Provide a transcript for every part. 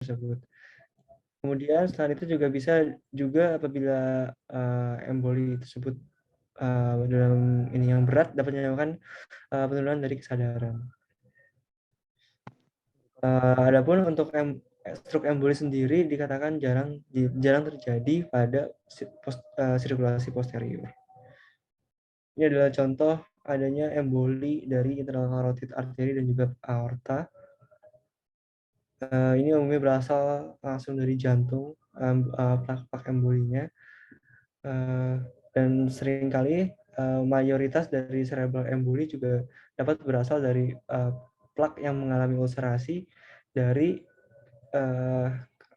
tersebut. Kemudian selain itu juga bisa juga apabila emboli tersebut dalam ini yang berat dapat menyebabkan penurunan dari kesadaran. Adapun untuk stroke emboli sendiri dikatakan jarang terjadi pada sirkulasi posterior. Ini adalah contoh adanya emboli dari internal carotid artery dan juga aorta. Ini umumnya berasal langsung dari jantung, plak-plak embolinya. Dan seringkali mayoritas dari cerebral emboli juga dapat berasal dari plak yang mengalami ulcerasi dari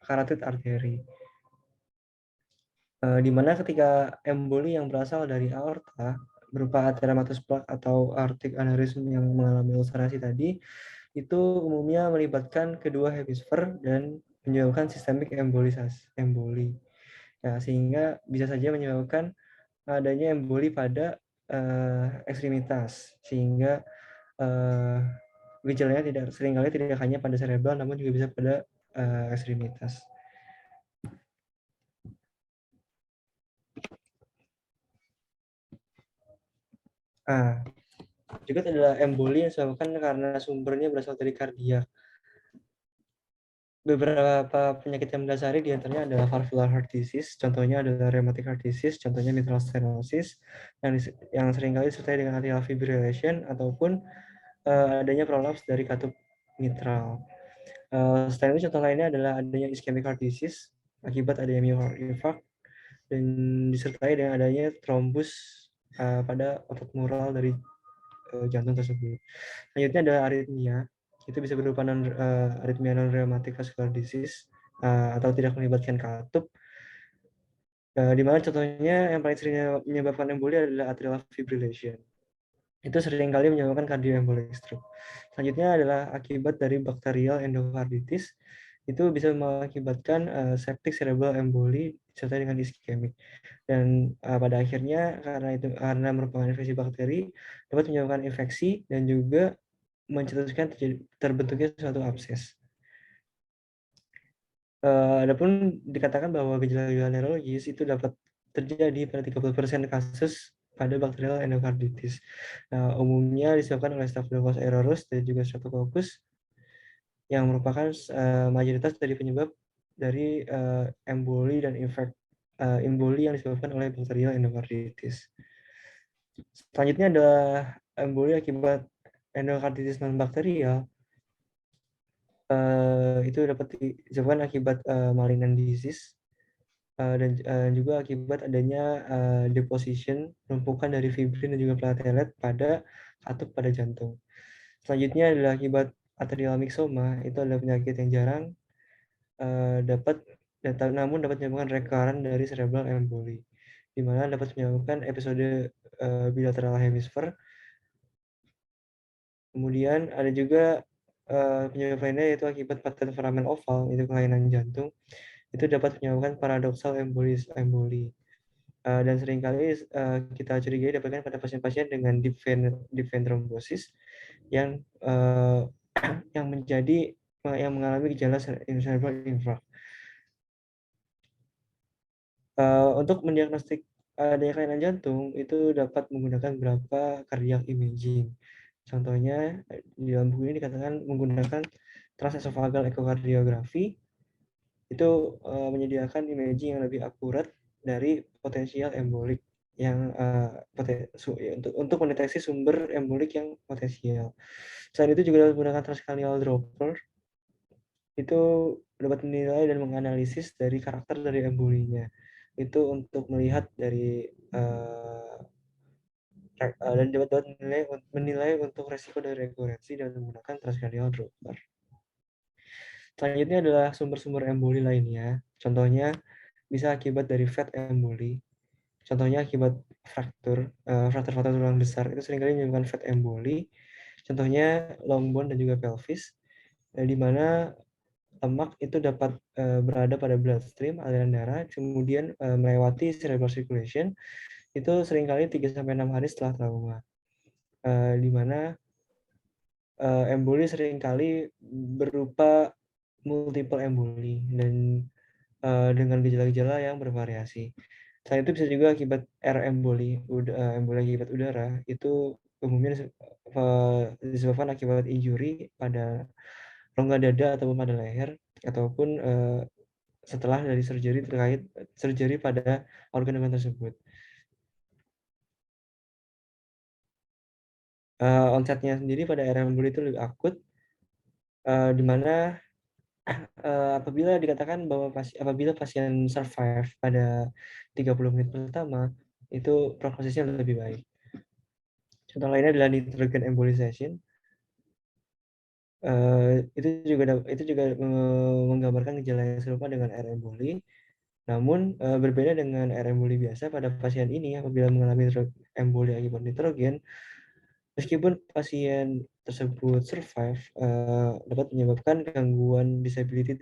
carotid artery. Di mana ketika emboli yang berasal dari aorta berupa atherosclerosis plak atau aortic aneurysm yang mengalami ulcerasi tadi, itu umumnya melibatkan kedua hemisfer dan menyebabkan sistemik emboli. Ya, sehingga bisa saja menyebabkan adanya emboli pada ekstremitas, sehingga gejalanya seringkali tidak hanya pada cerebral namun juga bisa pada ekstremitas. Juga adalah emboli yang disebabkan karena sumbernya berasal dari kardiak. Beberapa penyakit yang mendasari diantaranya adalah valvular heart disease, contohnya adalah rheumatic heart disease, contohnya mitral stenosis, yang seringkali disertai dengan atrial fibrillation ataupun adanya prolaps dari katup mitral. Selain itu contoh lainnya adalah adanya ischemic heart disease akibat adanya myocardial infarct dan disertai dengan adanya trombus pada otot mural dari jantung tersebut. Selanjutnya adalah aritmia. Itu bisa berupa aritmia non-rheumatic vascular disease atau tidak melibatkan katup. Di mana contohnya yang paling sering menyebabkan emboli adalah atrial fibrillation. Itu seringkali menyebabkan cardioembolic stroke. Selanjutnya adalah akibat dari bakterial endokarditis. Itu bisa mengakibatkan septic cerebral emboli disertai dengan iskemik. Dan pada akhirnya karena merupakan infeksi bakteri dapat menyebabkan infeksi dan juga mencetuskan terbentuknya suatu abses. Adapun dikatakan bahwa gejala-gejala neurologis itu dapat terjadi pada 30% kasus pada bakterial endokarditis. Umumnya disebabkan oleh Staphylococcus aureus dan juga Streptococcus yang merupakan mayoritas dari penyebab dari emboli dan emboli yang disebabkan oleh bakterial endokarditis. Selanjutnya adalah emboli akibat endokarditis non bakterial. Itu dapat disebabkan akibat malignant disease dan juga akibat adanya deposition, penumpukan dari fibrin dan juga platelet pada katup pada jantung. Selanjutnya adalah akibat atrial myxoma. Itu adalah penyakit yang jarang namun dapat menyebabkan recurrent dari cerebral emboli, di mana dapat menyebabkan episode bilateral hemisfer. Kemudian ada juga penyebab lainnya yaitu akibat patent foramen oval, itu kelainan jantung. Itu dapat menyebabkan paradoksal emboli. Dan seringkali kita curigai dapatkan pada pasien-pasien dengan deep vein thrombosis yang mengalami gejala cerebral infarct. Untuk mendiagnostik adanya kelainan jantung itu dapat menggunakan beberapa cardiac imaging. Contohnya di dalam buku ini dikatakan menggunakan transesophageal echocardiogram itu menyediakan imaging yang lebih akurat dari potensial embolik yang untuk mendeteksi sumber embolik yang potensial. Selain itu juga dapat menggunakan transcranial Doppler itu dapat menilai dan menganalisis dari karakter dari embolinya. Itu untuk melihat dari dan dapat menilai untuk resiko dari rekurensi dan menggunakan transcranial Doppler. Selanjutnya adalah sumber-sumber emboli lainnya. Contohnya bisa akibat dari fat emboli. Contohnya akibat fraktur fatal tulang besar itu seringkali menyebabkan fat emboli. Contohnya long bone dan juga pelvis, di mana lemak itu dapat berada pada bloodstream, aliran darah, kemudian melewati cerebral circulation, itu seringkali 3-6 hari setelah trauma. Di mana emboli seringkali berupa multiple emboli dan dengan gejala-gejala yang bervariasi. Selain itu bisa juga akibat air emboli, emboli akibat udara itu umumnya disebabkan akibat injury pada rongga dada ataupun pada leher ataupun setelah dari surgery pada organ-organ tersebut. Onsetnya sendiri pada air emboli itu lebih akut, di mana apabila dikatakan bahwa apabila pasien survive pada 30 menit pertama, itu prognosisnya lebih baik. Contoh lainnya adalah nitrogen embolization. Itu juga menggambarkan gejala yang serupa dengan air emboli. Namun berbeda dengan air emboli biasa, pada pasien ini apabila mengalami emboli akibat nitrogen, meskipun pasien tersebut survive, dapat menyebabkan gangguan disability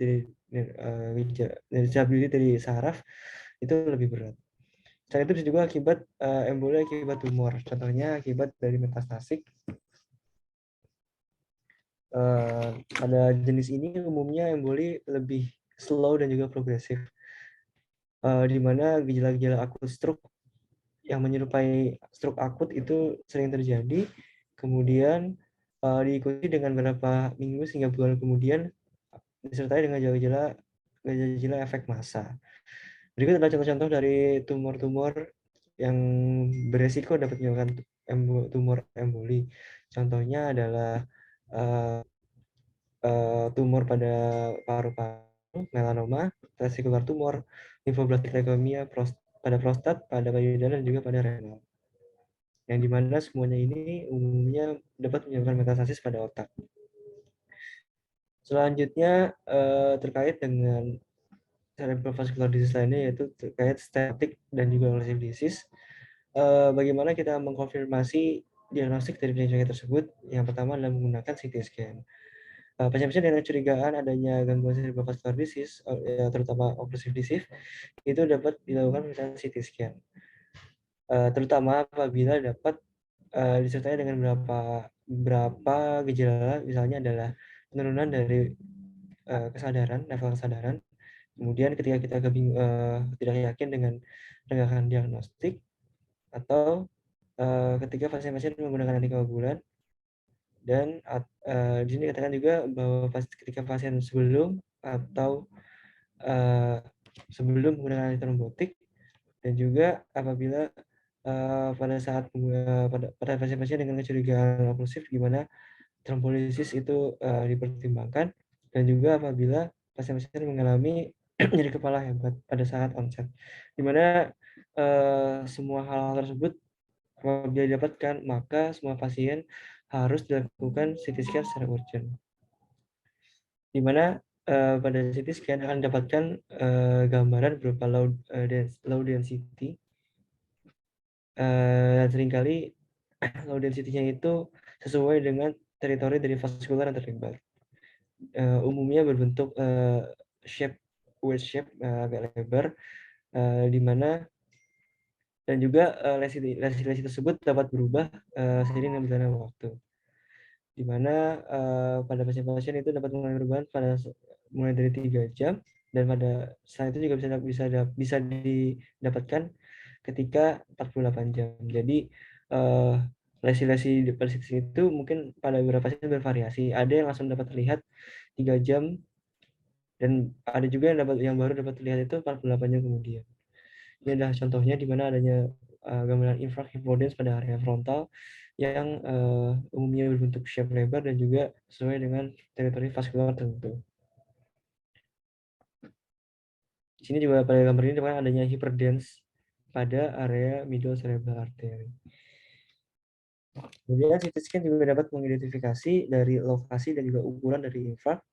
dari saraf itu lebih berat. Selain itu bisa juga akibat emboli akibat tumor, contohnya akibat dari metastasik. Pada jenis ini umumnya emboli lebih slow dan juga progresif, di mana gejala-gejala akut stroke yang menyerupai stroke akut itu sering terjadi, kemudian diikuti dengan beberapa minggu hingga bulan kemudian disertai dengan gejala efek massa. Berikut adalah contoh-contoh dari tumor-tumor yang beresiko dapat menyebabkan tumor emboli. Contohnya adalah tumor pada paru-paru, melanoma, testicular tumor, lymphoblastic leukemia pada prostat, pada payudara, dan juga pada renal. Yang dimana semuanya ini umumnya dapat menyebabkan metastasis pada otak. Selanjutnya terkait dengan cerebrovascular disease lainnya, yaitu terkait static dan juga occlusive disease. Bagaimana kita mengkonfirmasi diagnostik dari penyakit tersebut? Yang pertama adalah menggunakan CT scan. Pasien-pasien dengan curigaan adanya gangguan cerebrovascular disease, terutama occlusive disease, itu dapat dilakukan pemeriksaan CT scan. Terutama apabila dapat disertai dengan beberapa gejala, misalnya adalah penurunan dari level kesadaran. Kemudian ketika kita tidak yakin dengan penegakan diagnostik, atau ketika pasien-pasien menggunakan antikoagulan, dan di sini dikatakan juga bahwa ketika pasien sebelum atau sebelum menggunakan antitrombotik, dan juga apabila pada saat pada pasien-pasien dengan kecurigaan oklusif, di mana trombolisis itu dipertimbangkan, dan juga apabila pasien-pasien mengalami nyeri kepala hebat pada saat onset, di mana semua hal-hal tersebut apabila didapatkan, maka semua pasien harus dilakukan CT scan secara urgent, di mana pada CT scan akan didapatkan gambaran berupa low density. Seringkali low density-nya itu sesuai dengan teritori dari vaskular yang terlibat. Umumnya berbentuk wedge shape, agak lebar, di mana dan juga lesi tersebut dapat berubah seiring dengan berjalannya waktu, di mana pada pasien-pasien itu dapat mengalami perubahan mulai dari 3 jam, dan pada saat itu juga bisa didapatkan ketika 48 jam. Jadi lesi-lesi di persisi itu mungkin pada beberapa pasien bervariasi. Ada yang langsung dapat terlihat 3 jam, dan ada juga yang baru dapat terlihat itu 48 jam kemudian. Ini adalah contohnya di mana adanya gambaran infrahippodens pada area frontal yang umumnya berbentuk shape lebar dan juga sesuai dengan teritori vaskular tertentu. Di sini juga pada gambar ini dimana adanya hyperdens pada area middle cerebral artery. Kemudian CT scan juga dapat mengidentifikasi dari lokasi dan juga ukuran dari infark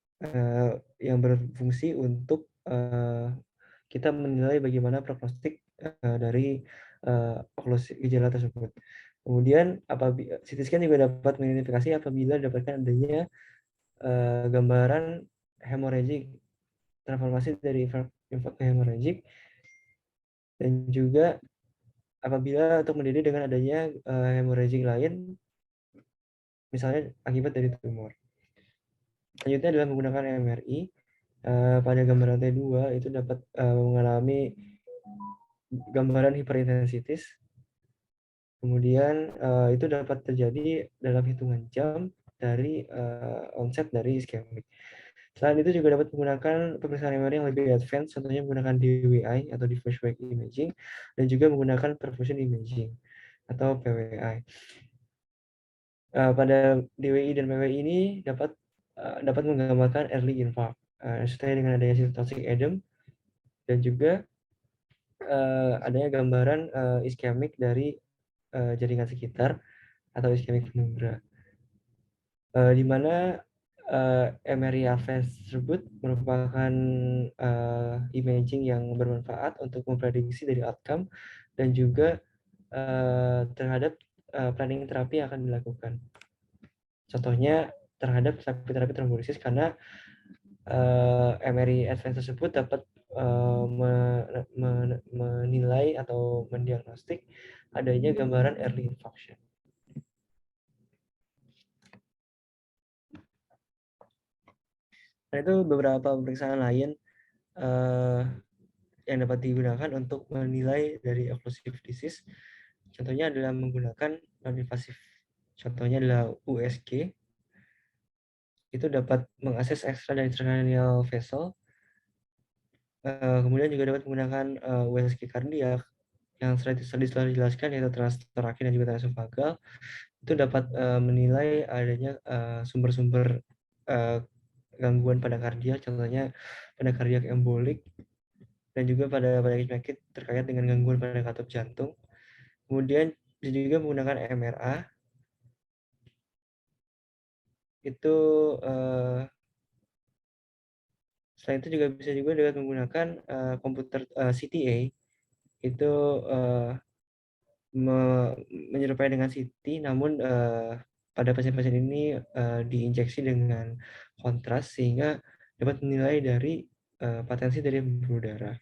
yang berfungsi untuk kita menilai bagaimana prognostik dari gejala tersebut. Kemudian CT scan juga dapat mengidentifikasi apabila dapatkan adanya gambaran hemorrhagic, transformasi dari infark ke hemorrhagic, dan juga apabila untuk mendidih dengan adanya hemorrhagic lain, misalnya akibat dari tumor. Selanjutnya adalah menggunakan MRI. Pada gambaran T2 itu dapat mengalami gambaran hiperintensitis. Kemudian itu dapat terjadi dalam hitungan jam dari onset dari iskemik. Selain itu juga dapat menggunakan pemeriksaan MRI yang lebih advance, contohnya menggunakan DWI atau diffuse wave imaging, dan juga menggunakan perfusion imaging atau PWI. Pada DWI dan PWI ini dapat menggambarkan early infarct, sesuai dengan adanya cytotoxic edem, dan juga adanya gambaran iskemik dari jaringan sekitar atau iskemik penumbra, di mana MRI advance tersebut merupakan imaging yang bermanfaat untuk memprediksi dari outcome dan juga terhadap planning terapi yang akan dilakukan. Contohnya terhadap terapi trombolisis, karena MRI advance tersebut dapat menilai atau mendiagnostik adanya gambaran early infarction. Nah, itu beberapa pemeriksaan lain yang dapat digunakan untuk menilai dari occlusive disease. Contohnya adalah menggunakan non-invasif. Contohnya adalah USG. Itu dapat mengakses extra dan intracranial vessel. Kemudian juga dapat menggunakan USG kardiak yang telah dijelaskan, yaitu transtorakin dan juga transovagal. Itu dapat menilai adanya sumber-sumber gangguan pada kardiak, contohnya pada kardiak embolik, dan juga pada penyakit terkait dengan gangguan pada katup jantung. Kemudian juga menggunakan MRA. Itu selain itu juga bisa juga dengan menggunakan komputer CTA. Itu menyerupai dengan CT, namun pada pasien-pasien ini diinjeksi dengan kontras sehingga dapat menilai dari potensi dari pembuluh darah.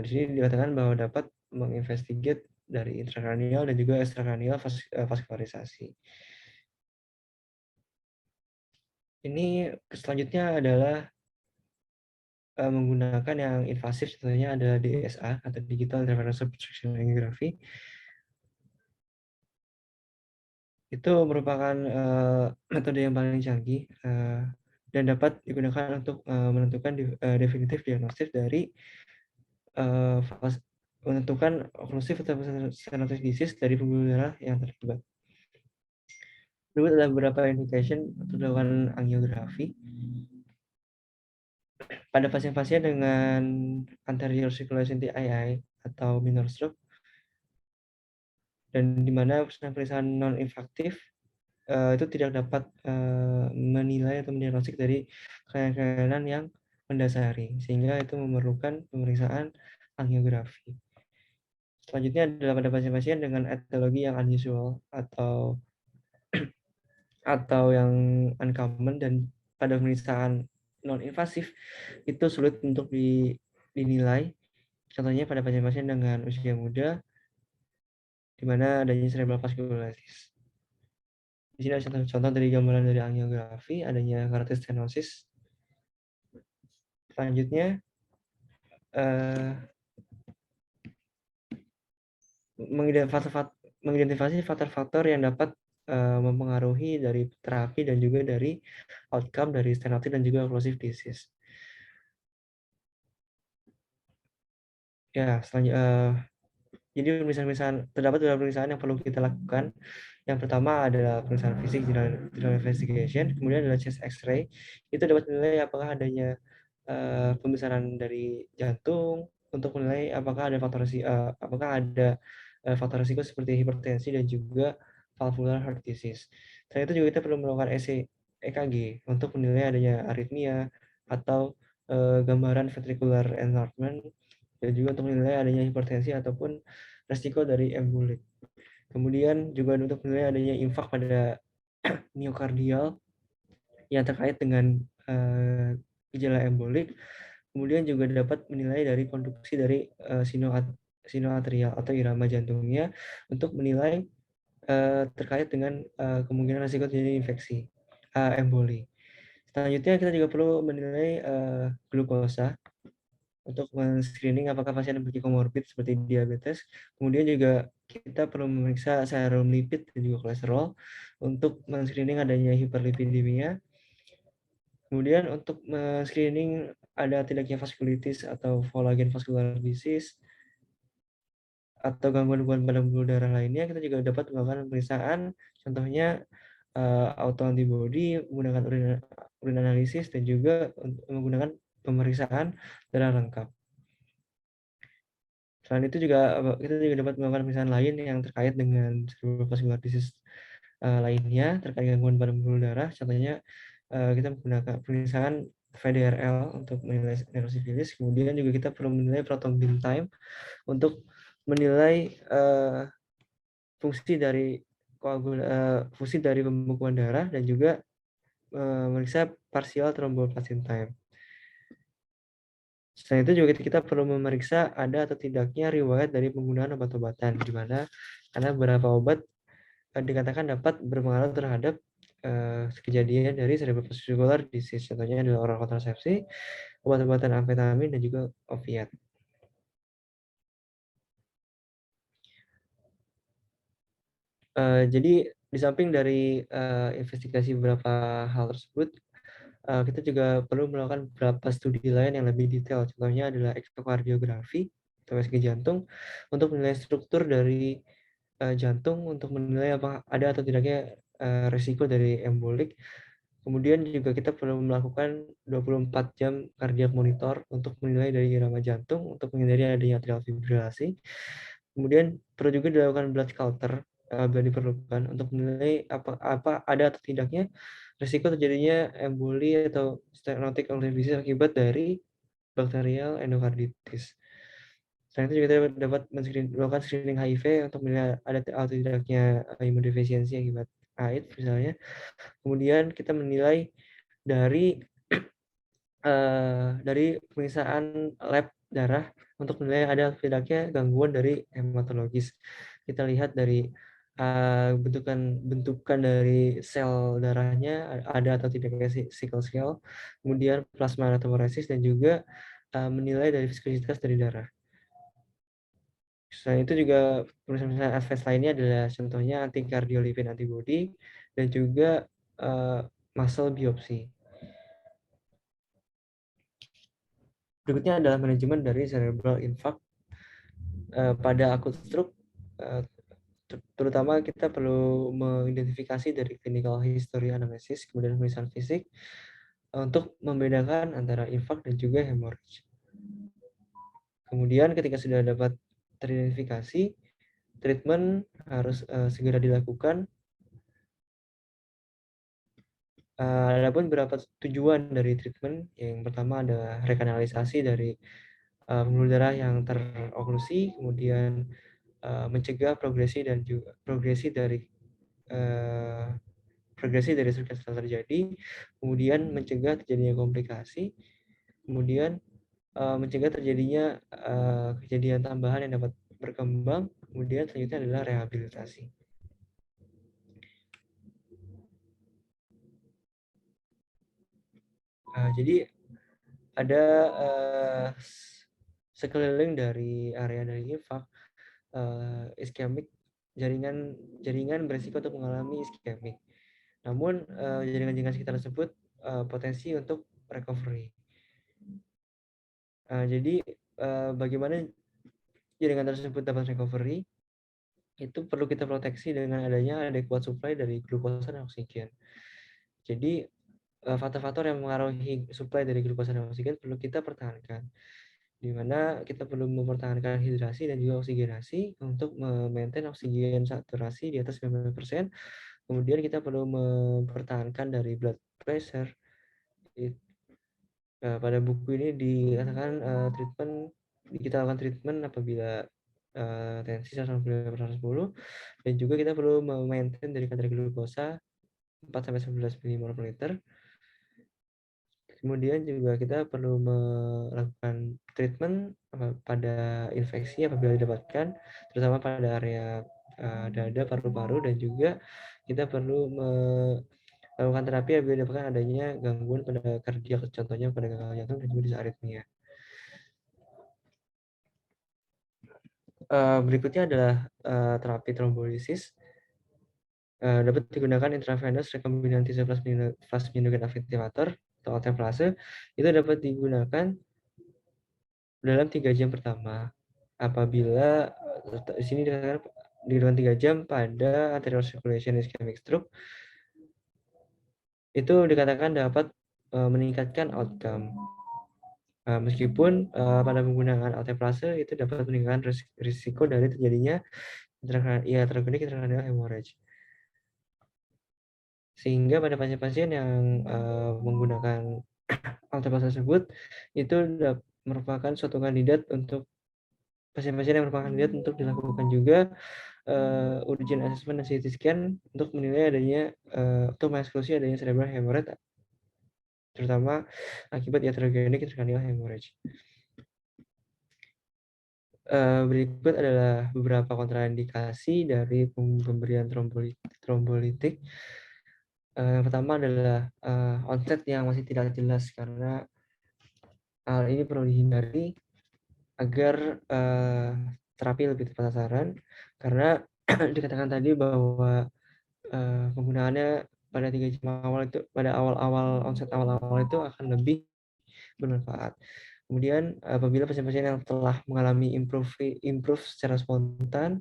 Di sini dikatakan bahwa dapat menginvestigate dari intrakranial dan juga ekstrakranial vaskularisasi. Ini selanjutnya adalah menggunakan yang invasif, contohnya ada DSA atau Digital Differential Subtraction Angiography. Itu merupakan metode yang paling canggih dan dapat digunakan untuk menentukan definitif diagnostis dari menentukan oklusif atau stenosis disease dari pembuluh darah yang terlibat. Berikut adalah beberapa indication untuk dilakukan angiografi pada pasien-pasien dengan anterior circulation TII atau minor stroke, dan di mana pemeriksaan non-invasif itu tidak dapat menilai atau mendiagnostik dari kelainan yang mendasari, sehingga itu memerlukan pemeriksaan angiografi. Selanjutnya adalah pada pasien-pasien dengan etiologi yang unusual atau yang uncommon, dan pada pemeriksaan non-invasif itu sulit untuk dinilai. Contohnya pada pasien-pasien dengan usia muda, di mana adanya cerebral vasculitis. Di sini ada contoh dari gambaran dari angiografi, adanya carotid stenosis. Selanjutnya mengidentifikasi faktor-faktor yang dapat mempengaruhi dari terapi dan juga dari outcome dari stenosis dan juga occlusive disease. Ya, selanjutnya, jadi terdapat beberapa pemeriksaan yang perlu kita lakukan. Yang pertama adalah pemeriksaan fisik, general investigation, kemudian adalah chest X-ray. Itu dapat menilai apakah adanya pembesaran dari jantung, untuk menilai apakah ada faktor risiko seperti hipertensi dan juga valvular heart disease. Selain itu juga kita perlu melakukan EKG untuk menilai adanya aritmia atau gambaran ventricular enlargement, dan juga untuk menilai adanya hipertensi ataupun resiko dari embolik. Kemudian juga untuk menilai adanya infak pada miokardial yang terkait dengan gejala embolik. Kemudian juga dapat menilai dari konduksi dari sinoatrial atau irama jantungnya untuk menilai terkait dengan kemungkinan risiko terjadi infeksi emboli. Selanjutnya kita juga perlu menilai glukosa untuk men-screening apakah pasien memiliki komorbid seperti diabetes. Kemudian juga kita perlu memeriksa serum lipid dan juga kolesterol untuk men-screening adanya hiperlipidemia. Kemudian untuk men-screening ada tidaknya vaskulitis atau collagen vascular disease atau gangguan-gangguan pada pembuluh darah lainnya, kita juga dapat melakukan pemeriksaan, contohnya autoantibody menggunakan urin analisis dan juga menggunakan pemeriksaan darah lengkap. Selain itu juga kita juga dapat melakukan pemeriksaan lain yang terkait dengan cerebrovascular disease lainnya terkait gangguan pada pembuluh darah. Contohnya kita menggunakan pemeriksaan VDRL untuk menilai neurosifilis. Kemudian juga kita perlu menilai proton beam time untuk menilai fungsi dari fungsi dari pembekuan darah dan juga memeriksa partial thromboplastin time. Selain itu juga kita perlu memeriksa ada atau tidaknya riwayat dari penggunaan obat-obatan, di mana karena beberapa obat dikatakan dapat berpengaruh terhadap kejadian dari cerebrovascular disease. Contohnya adalah oral kontrasepsi, obat-obatan amfetamin, dan juga opiat. Jadi di samping dari investigasi beberapa hal tersebut, kita juga perlu melakukan beberapa studi lain yang lebih detail. Contohnya adalah ekokardiografi atau EKG jantung untuk menilai struktur dari jantung untuk menilai apa ada atau tidaknya risiko dari embolik. Kemudian juga kita perlu melakukan 24 jam cardiac monitor untuk menilai dari irama jantung untuk menghindari adanya atrial fibrilasi. Kemudian perlu juga dilakukan blood culture bila diperlukan untuk menilai apa ada atau tidaknya risiko terjadinya emboli atau stenotic disease akibat dari bakterial endokarditis. Selain itu juga kita dapat melakukan screening HIV untuk menilai ada atau tidaknya imunodefisiensi akibat AIDS misalnya. Kemudian kita menilai dari pemeriksaan lab darah untuk menilai ada tidaknya gangguan dari hematologis. Kita lihat dari bentukan dari sel darahnya ada atau tidaknya sickle cell, kemudian plasma erythropoiesis dan juga menilai dari viskositas dari darah. Selain itu juga pemeriksaan advance lainnya adalah contohnya anticardiolipin antibody dan juga muscle biopsi. Berikutnya adalah manajemen dari cerebral infarct pada akut stroke. Terutama kita perlu mengidentifikasi dari clinical history anamnesis, kemudian pemeriksaan fisik untuk membedakan antara infark dan juga hemorrhage. Kemudian ketika sudah dapat teridentifikasi, treatment harus segera dilakukan. Adapun beberapa tujuan dari treatment, yang pertama adalah rekanalisasi dari pembuluh darah yang teroklusi, kemudian mencegah progresi dari stroke yang terjadi, kemudian mencegah terjadinya komplikasi, kemudian mencegah terjadinya kejadian tambahan yang dapat berkembang, kemudian selanjutnya adalah rehabilitasi. Jadi ada sekeliling dari area dari infark iskemik, jaringan beresiko untuk mengalami iskemik. Namun jaringan-jaringan sekitar tersebut potensi untuk recovery. Jadi bagaimana jaringan tersebut dapat recovery? Itu perlu kita proteksi dengan adanya adequate supply dari glukosa dan oksigen. Jadi faktor-faktor yang mengaruhi supply dari glukosa dan oksigen perlu kita pertahankan, di mana kita perlu mempertahankan hidrasi dan juga oksigenasi untuk memaintain oksigen saturasi di atas 90%. Kemudian kita perlu mempertahankan dari blood pressure. Pada buku ini dikatakan kita lakukan treatment apabila tensi 190/110, dan juga kita perlu memaintain dari kadar glukosa 4-11 mmol per liter. Kemudian juga kita perlu melakukan treatment pada infeksi apabila didapatkan, terutama pada area dada, paru-paru, dan juga kita perlu Lakukan terapi apabila didapatkan adanya gangguan pada kardiak, contohnya pada gagal jantung dan juga disaritmia. Berikutnya adalah terapi trombolisis. Dapat digunakan intravenous recombinant T-cell plasminogen activator atau alteplase. Itu dapat digunakan dalam 3 jam pertama. Apabila di sini dikatakan di dalam 3 jam pada anterior circulation ischemic stroke, itu dikatakan dapat meningkatkan outcome. Meskipun pada penggunaan alteplase itu dapat meningkatkan risiko dari terjadinya iatrogenic intracranial hemorrhage. Sehingga pada pasien-pasien yang menggunakan alteplase tersebut itu merupakan suatu kandidat untuk pasien-pasien yang merupakan kandidat untuk dilakukan juga urgent assessment dan CT scan untuk menilai adanya untuk mengeksklusi adanya cerebral hemorrhage terutama akibat iatrogenic intracranial hemorrhage. Berikut adalah beberapa kontraindikasi dari pemberian trombolitik. Yang pertama adalah onset yang masih tidak jelas, karena hal ini perlu dihindari agar terapi lebih tepat sasaran, karena dikatakan tadi bahwa penggunaannya pada 3 jam awal itu, pada awal-awal onset awal-awal itu akan lebih bermanfaat. Kemudian apabila pasien-pasien yang telah mengalami improve secara spontan,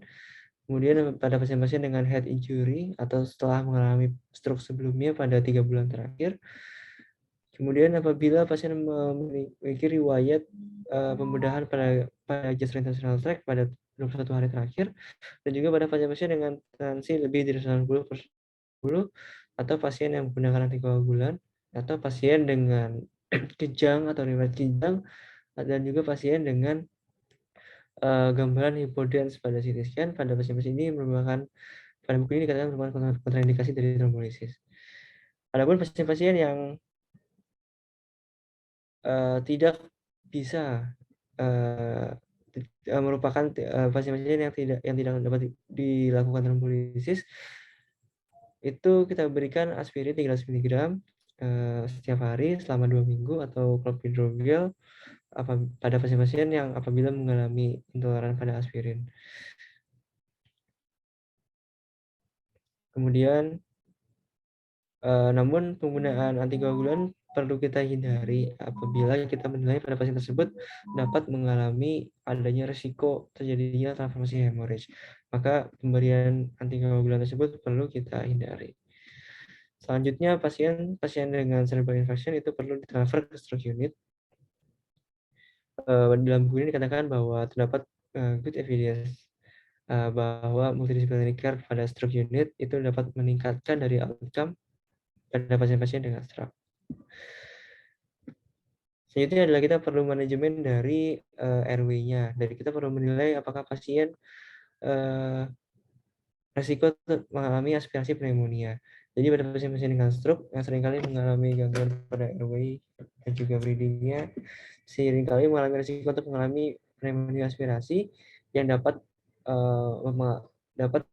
kemudian pada pasien-pasien dengan head injury atau setelah mengalami stroke sebelumnya pada 3 bulan terakhir, kemudian apabila pasien memiliki riwayat pembedahan pada gastrointestinal tract pada 21 hari terakhir, dan juga pada pasien-pasien dengan tensi lebih dari 90/10, atau pasien yang menggunakan antikoagulan, atau pasien dengan kejang atau riwayat kejang, dan juga pasien dengan gambaran hipodens pada CT scan. Pada pasien-pasien ini merupakan, pada buku ini dikatakan merupakan kontraindikasi dari trombolisis. Adapun pasien-pasien yang tidak bisa merupakan pasien-pasien yang tidak dapat dilakukan trombolisis, itu kita berikan aspirin 300 mg setiap hari selama 2 minggu, atau clopidogrel pada pasien-pasien yang apabila mengalami intoleran pada aspirin. Kemudian namun penggunaan antikoagulan perlu kita hindari apabila kita menilai pada pasien tersebut dapat mengalami adanya risiko terjadinya transformasi hemorrhage. Maka pemberian antikoagulan tersebut perlu kita hindari. Selanjutnya, pasien dengan cerebral infarction itu perlu ditransfer ke stroke unit. Dalam buku ini dikatakan bahwa terdapat good evidence bahwa multidisciplinary care pada stroke unit itu dapat meningkatkan dari outcome pada pasien-pasien dengan stroke. Selanjutnya adalah kita perlu manajemen dari RW-nya. Dari kita perlu menilai apakah pasien resiko mengalami aspirasi pneumonia. Jadi pada pasien-pasien dengan stroke yang seringkali mengalami gangguan pada airway dan juga breathing-nya, seringkali mengalami resiko untuk mengalami pneumonia aspirasi yang dapat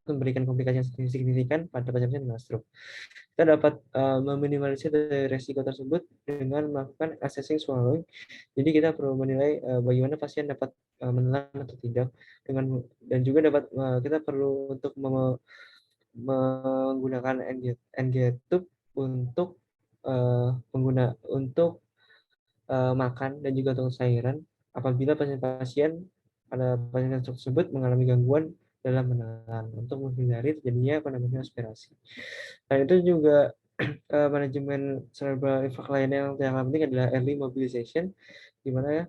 memberikan komplikasi yang signifikan pada pasien-pasien dengan stroke. Kita dapat meminimalisir dari resiko tersebut dengan melakukan assessing swallowing. Jadi kita perlu menilai bagaimana pasien dapat menelan atau tidak, dan juga kita perlu untuk menggunakan NG tube untuk makan dan juga untuk cairan apabila pasien-pasien pada pasien tersebut mengalami gangguan dalam menelan, untuk menghindari terjadinya pneumonia aspirasi. Dan itu juga manajemen cerebral infarct lainnya yang sangat penting adalah early mobilization, di mana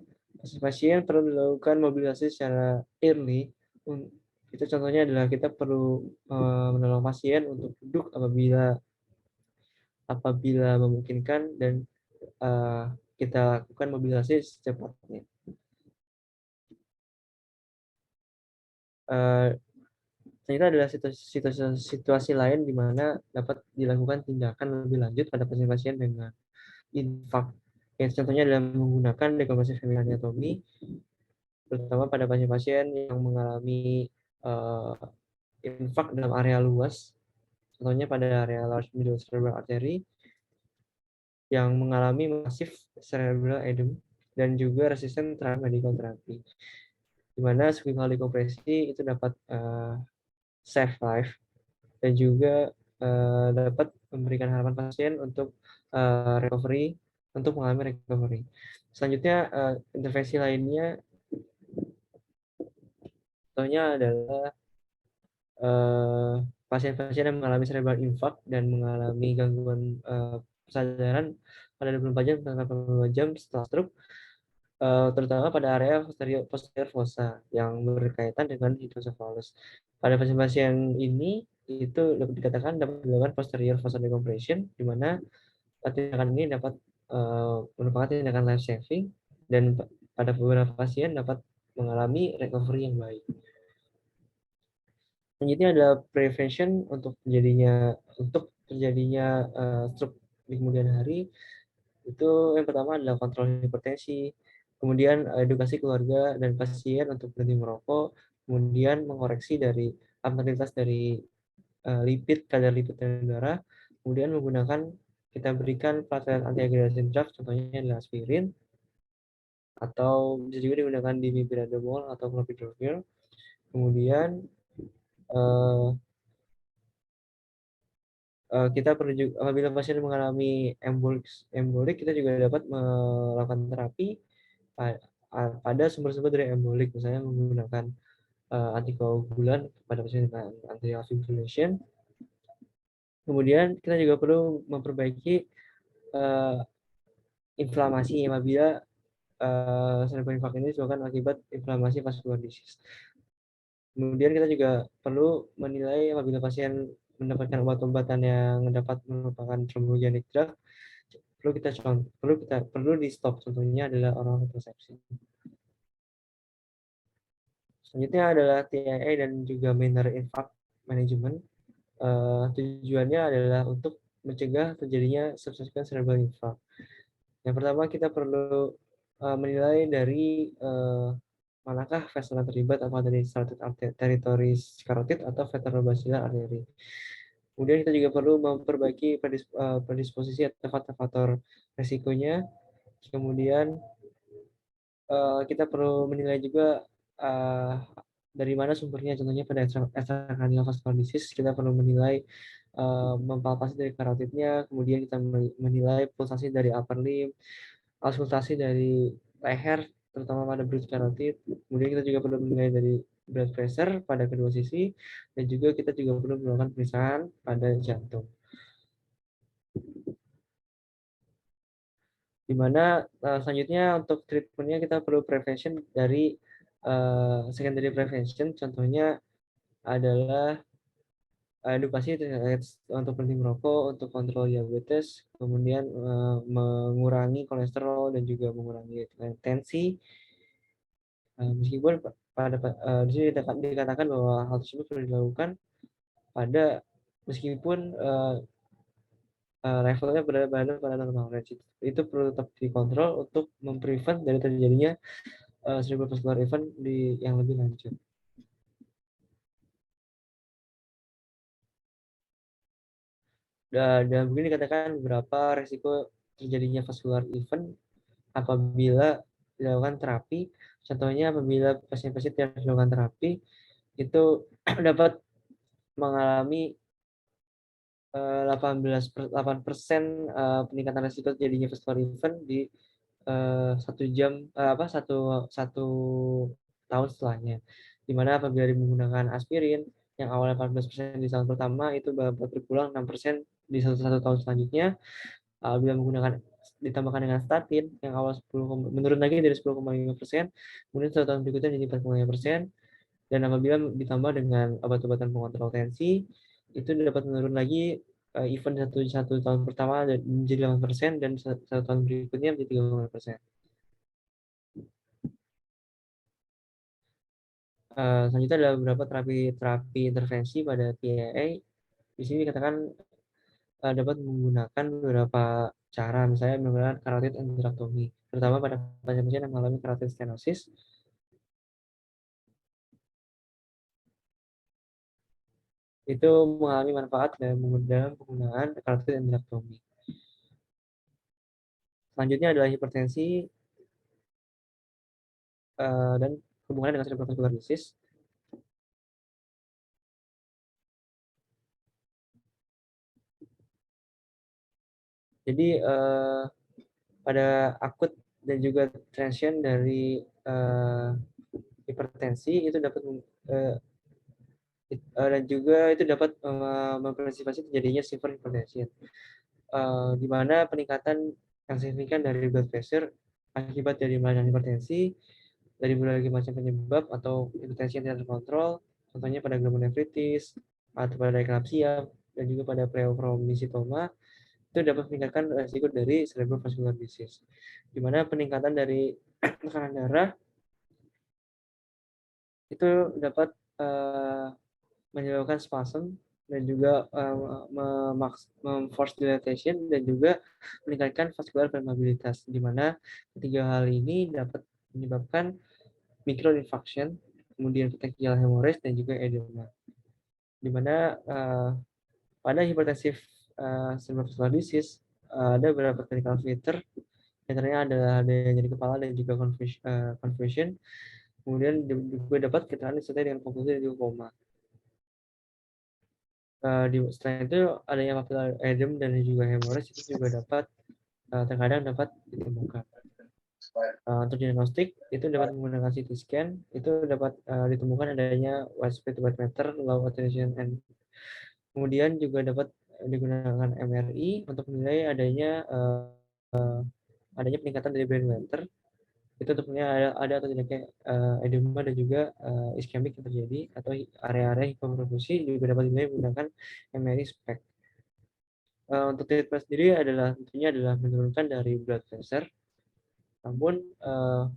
pasien perlu dilakukan mobilisasi secara early. Itu contohnya adalah kita perlu menolong pasien untuk duduk apabila memungkinkan, dan kita lakukan mobilisasi secepatnya. Selanjutnya adalah situasi lain di mana dapat dilakukan tindakan lebih lanjut pada pasien-pasien dengan infark. Contohnya adalah menggunakan dekompresi feminotomy, terutama pada pasien-pasien yang mengalami infark dalam area luas, contohnya pada area large middle cerebral artery yang mengalami masif cerebral edema dan juga resisten terhadap medical therapy, di mana sekali kompresi itu dapat save life dan juga dapat memberikan harapan pasien untuk recovery, untuk mengalami recovery. Selanjutnya intervensi lainnya contohnya adalah pasien-pasien yang mengalami cerebral infarct dan mengalami gangguan kesadaran pada 24 jam sampai 82 jam setelah stroke, terutama pada area posterior fossa yang berkaitan dengan hidrocephalus. Pada pasien-pasien ini itu dapat dikatakan dapat dilakukan posterior fossa decompression, di mana tindakan ini dapat merupakan tindakan life saving dan pada beberapa pasien dapat mengalami recovery yang baik. Selanjutnya ada prevention untuk terjadinya stroke di kemudian hari. Itu yang pertama adalah kontrol hipertensi, kemudian edukasi keluarga dan pasien untuk berhenti merokok, kemudian mengoreksi dari akuntabilitas dari kadar lipid dalam darah, kemudian kita berikan platelet antiagregasi drug, contohnya adalah aspirin, atau bisa juga digunakan di dimipiramidol atau clopidogrel. Kemudian kita perlu juga, apabila pasien mengalami embolik, kita juga dapat melakukan terapi pada sumber-sumber dari embolik, misalnya menggunakan antikoagulan pada pasien dengan atrial fibrillation. Kemudian kita juga perlu memperbaiki inflamasi apabila cerebral infarct ini disebabkan akibat inflamasi vascular disease. Kemudian kita juga perlu menilai apabila pasien mendapatkan obat-obatan yang dapat merupakan thrombogenic drug, perlu di stop, contohnya adalah oral contraception. Selanjutnya adalah TIA dan juga minor infarct management. Tujuannya adalah untuk mencegah terjadinya subsequent cerebral infarct. Yang pertama kita perlu menilai dari manakah vessel yang terlibat, apakah dari carotid territories carotid atau vertebrobasilar artery. Kemudian kita juga perlu memperbaiki predisposisi atau faktor-faktor resikonya. Kemudian kita perlu menilai juga dari mana sumbernya, contohnya pada extracranial vascular disease kita perlu menilai mempalpasi dari karotidnya, kemudian kita menilai pulsasi dari upper limb, auskultasi dari leher terutama pada bridge carotid, kemudian kita juga perlu menilai dari blood pressure pada kedua sisi, dan juga kita juga perlu melakukan pemeriksaan pada jantung. Di mana selanjutnya untuk treatmentnya kita perlu prevention dari secondary prevention, contohnya adalah edukasi untuk berhenti merokok, untuk kontrol diabetes, kemudian mengurangi kolesterol dan juga mengurangi tensi. Meskipun di sini dikatakan bahwa hal tersebut perlu dilakukan meskipun levelnya berada pada normal range, itu perlu tetap dikontrol untuk memprevent dari terjadinya cerebrovascular event yang lebih lanjut. Dan begini dikatakan beberapa resiko terjadinya vascular event apabila dilakukan terapi. Contohnya apabila pasien-pasien tidak dilakukan terapi itu dapat mengalami 8% peningkatan resiko terjadinya vascular event di satu tahun setelahnya. Di mana apabila menggunakan aspirin yang awalnya 14% di tahun pertama itu dapat berkurang 6% di satu tahun selanjutnya. Bila ditambahkan dengan statin yang awal menurun lagi dari 10,5%, kemudian satu tahun berikutnya jadi 4,5%, dan apabila ditambah dengan obat-obatan pengontrol tensi itu dapat menurun lagi event satu tahun pertama menjadi 8% dan satu tahun berikutnya menjadi 3,5%. Selanjutnya adalah beberapa terapi intervensi pada TIA. Di sini dikatakan dapat menggunakan beberapa cara, misalnya menggunakan carotid endarterectomy, terutama pada pasien-pasien yang mengalami carotid stenosis. itu mengalami manfaat dalam penggunaan karotid endarterectomy. Selanjutnya adalah hipertensi dan hubungannya dengan cerebrovascular disease. Jadi pada akut dan juga transient dari hipertensi itu dapat dan juga itu dapat memprinsipasi terjadinya severe hypertension, di mana peningkatan yang signifikan dari blood pressure akibat dari kelainan hipertensi dari berbagai macam penyebab atau hipertensi yang tidak terkontrol, contohnya pada glomerulonefritis atau pada eklampsia dan juga pada pleochromisitoma, itu dapat meningkatkan resiko dari cerebrovascular disease, di mana peningkatan dari tekanan darah itu dapat menyebabkan spasm dan juga force dilatation dan juga meningkatkan vascular permeabilitas, di mana ketiga hal ini dapat menyebabkan microinfarction, kemudian petechial hemorrhage dan juga edema. Di mana pada hipertensif cerebrovascular disease ada beberapa clinical feature, antaranya ada nyeri kepala dan juga confusion. Kemudian juga dapat keterangan disertai dengan kompulsi dan juga koma. Setelah itu adanya papillary edema dan juga hemorrhage itu juga dapat terkadang dapat ditemukan. Untuk diagnostik itu dapat menggunakan CT scan, itu dapat ditemukan adanya widespread white matter, low attenuation, and kemudian juga dapat digunakan MRI untuk menilai adanya peningkatan dari brain matter, itu untuk menilai ada atau tidaknya edema dan juga ischemic yang terjadi atau area-area hipoperfusi juga dapat dinilai menggunakan MRI SPECT. Untuk treatment sendiri tentunya adalah menurunkan dari blood pressure. Namun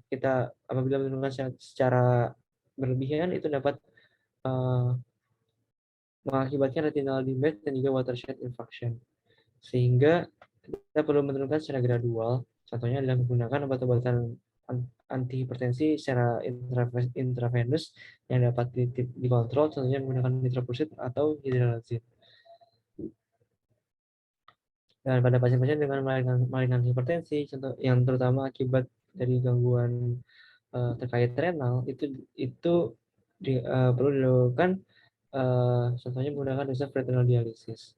kita apabila menurunkan secara berlebihan itu dapat mengakibatkan retinal damage dan juga watershed infarction. Sehingga kita perlu menurunkan secara gradual. Contohnya adalah menggunakan obat-obatan antihipertensi secara intravenous yang dapat dikontrol, contohnya menggunakan nitroprusid atau hydralazine. Dan pada pasien-pasien dengan malignant hipertensi, contoh yang terutama akibat dari gangguan terkait renal, itu perlu dilakukan contohnya menggunakan reserve retinal dialysis.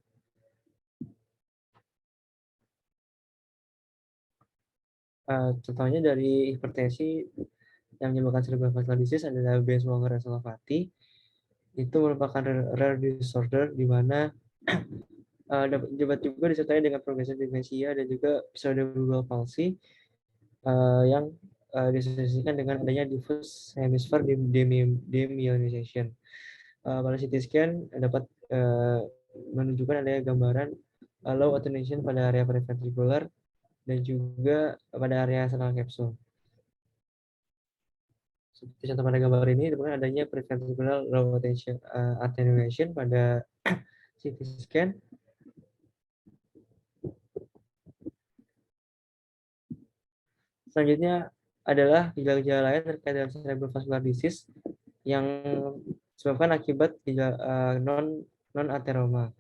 Contohnya dari hipertensi yang menyebabkan cerebrovascular disease adalah Binswanger encephalopathy. Itu merupakan rare disorder di mana dapat juga disertai dengan progresi demensia dan juga pseudocerebral palsy yang disosiasikan dengan adanya diffuse hemisphere demyelinization. Pada CT scan dapat menunjukkan adanya gambaran low attenuation pada area periventricular dan juga pada area senal kapsul. Seperti contoh pada gambar ini, ditemukan adanya preventricular low attenuation pada CT scan. Selanjutnya adalah gejala-gejala lain terkait dengan cerebrovascular disease yang disebabkan akibat non-ateroma.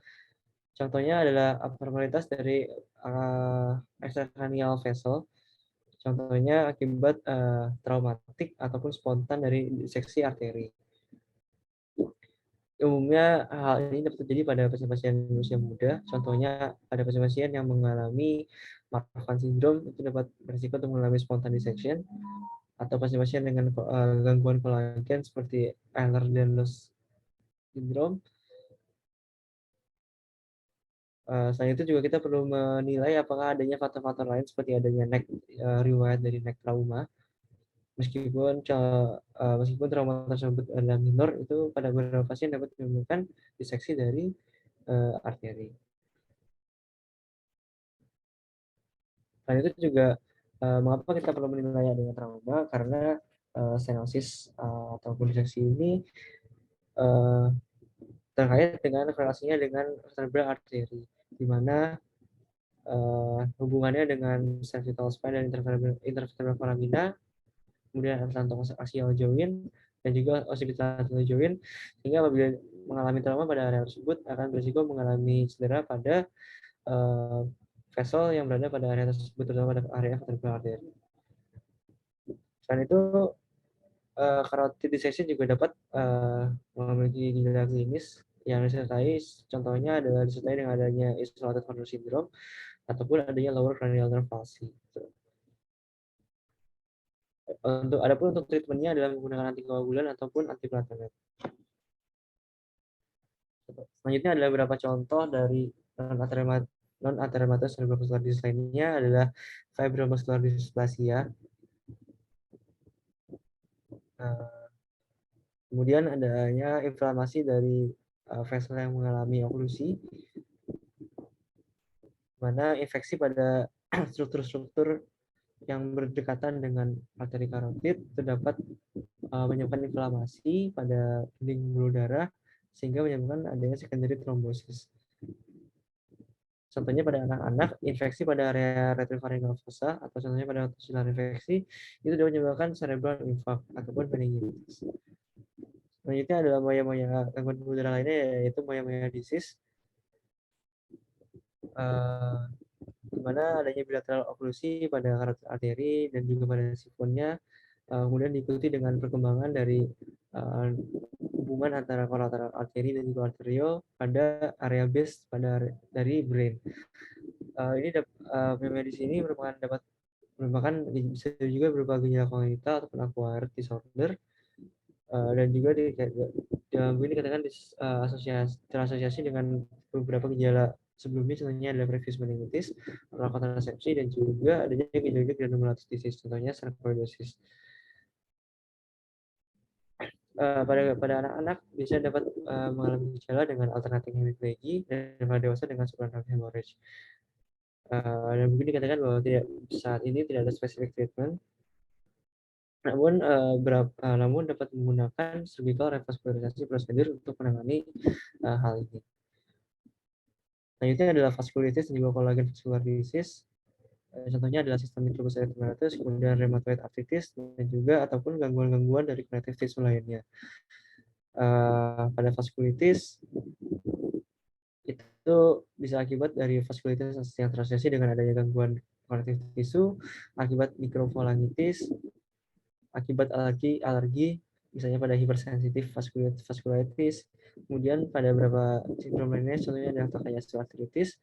Contohnya adalah abnormalitas dari extracranial vessel. Contohnya akibat traumatik ataupun spontan dari diseksi arteri. Umumnya hal ini dapat terjadi pada pasien-pasien usia muda. Contohnya pada pasien-pasien yang mengalami Marfan syndrome itu dapat berisiko untuk mengalami spontan dissection, atau pasien-pasien dengan gangguan kolagen seperti Ehlers-Danlos syndrome. Selain itu juga kita perlu menilai apakah adanya faktor-faktor lain seperti adanya riwayat dari neck trauma. Meskipun trauma tersebut adalah minor, itu pada beberapa pasien dapat menimbulkan diseksi dari arteri. Selain itu juga mengapa kita perlu menilai adanya trauma, karena stenosis ataupun diseksi ini terkait dengan relasinya dengan cerebral artery, di mana hubungannya dengan cervical spine dan intervertebral foramina, kemudian atlantoaxial joint, dan juga occipital joint, sehingga apabila mengalami trauma pada area tersebut akan berisiko mengalami cedera pada vessel yang berada pada area tersebut, terutama pada area vertebral artery. Selain itu, carotid dissection juga dapat memiliki gejala klinis yang disertai, contohnya adalah disertai dengan adanya isolated corner syndrome ataupun adanya lower cranial nerve palsy. Untuk treatmentnya adalah menggunakan antikoagulan ataupun antiplatelet. Selanjutnya adalah beberapa contoh dari non-arteriomatous cerebrovascular disease lainnya adalah fibromuscular dysplasia. Kemudian adanya inflamasi dari vessel yang mengalami oklusi, mana infeksi pada struktur-struktur yang berdekatan dengan arteri karotid itu dapat menyebabkan inflamasi pada dinding pembuluh darah sehingga menyebabkan adanya secondary thrombosis. Contohnya pada anak-anak, infeksi pada area retropharyngeal fossa atau contohnya pada tonsillar infeksi itu dapat menyebabkan cerebral infarct ataupun meningitis. Selanjutnya adalah gangguan pembuluh darah lainnya, yaitu moya disease, di mana adanya bilateral oklusi pada karotid arteri dan juga pada sifonnya, kemudian diikuti dengan perkembangan dari hubungan antara collateral arteri dan juga arteriol pada area base dari brain. Ini di sini merupakan bisa juga berupa gejala kongenital ataupun acquired disorder, dan juga dalam ini dikatakan terasosiasi dengan beberapa gejala sebelumnya, contohnya adalah previous meningitis, kontrasepsi, dan juga adanya gejala granulomatosis disease, contohnya sarkoidosis. Pada anak-anak bisa dapat mengalami gejala dengan alternatif hemiplegia dan pada dewasa dengan suprarrenal hemorrhage. Dan mungkin dikatakan bahwa saat ini tidak ada spesifik treatment, namun dapat menggunakan cervical revaskularisasi prosedur untuk menangani hal ini. Selanjutnya adalah vaskulitis dan juga collagen vascular disease. Contohnya adalah sistemik lupus erythematosus, kemudian rheumatoid arthritis, dan juga ataupun gangguan-gangguan dari connective tissue lainnya. Pada vaskulitis itu bisa akibat dari vaskulitis yang terasosiasi dengan adanya gangguan connective tissue, akibat mikrofalangitis, akibat alergi, misalnya pada hypersensitif vaskulitis, kemudian pada beberapa sindrom lainnya, contohnya adalah Takayasu arthritis,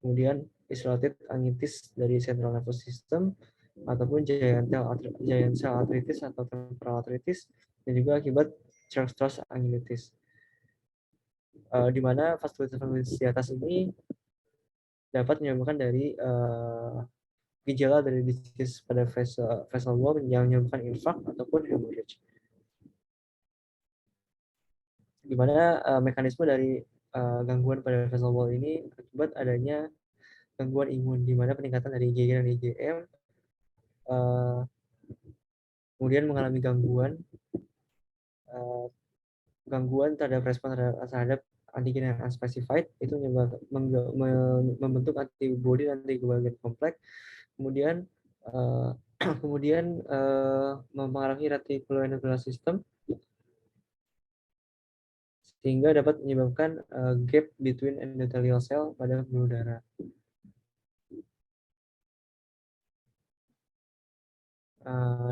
kemudian isolated angitis dari central nervous system, ataupun giant cell arthritis atau temporal arthritis, dan juga akibat Church angitis. Di mana vaskulitis di atas ini dapat menyebabkan dari gejala dari disease pada vessel wall yang menyebabkan infarct ataupun hemorrhage. Di mana mekanisme dari gangguan pada vessel wall ini akibat adanya gangguan imun, di mana peningkatan dari IgG dan IgM kemudian mengalami gangguan terhadap respon terhadap antigen yang unspecified, itu membentuk antibody dan anticoagulant kompleks, kemudian mempengaruhi reticuloendothelial system sehingga dapat menyebabkan gap between endothelial cell pada pembuluh darah.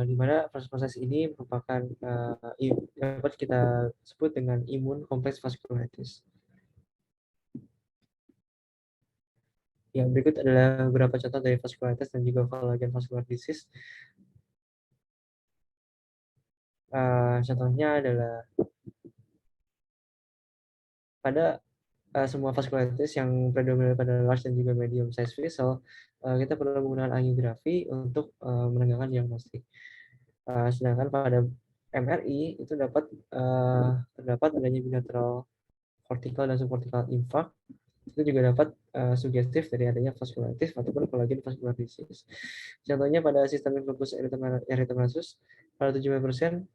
Di mana proses-proses ini merupakan dapat kita sebut dengan imun kompleks vaskulitis. Yang berikut adalah beberapa contoh dari vaskulitis dan juga collagen vascular disease. Contohnya adalah pada semua vaskulitis yang predominan pada large dan juga medium size vessel, kita perlu menggunakan angiografi untuk menegakkan diagnostik. Sedangkan pada MRI itu terdapat adanya bilateral cortical dan subcortical infarct, itu juga dapat sugestif dari adanya vaskulitis ataupun collagen vascular disease. Contohnya pada sistemik lupus erythematosus pada 70%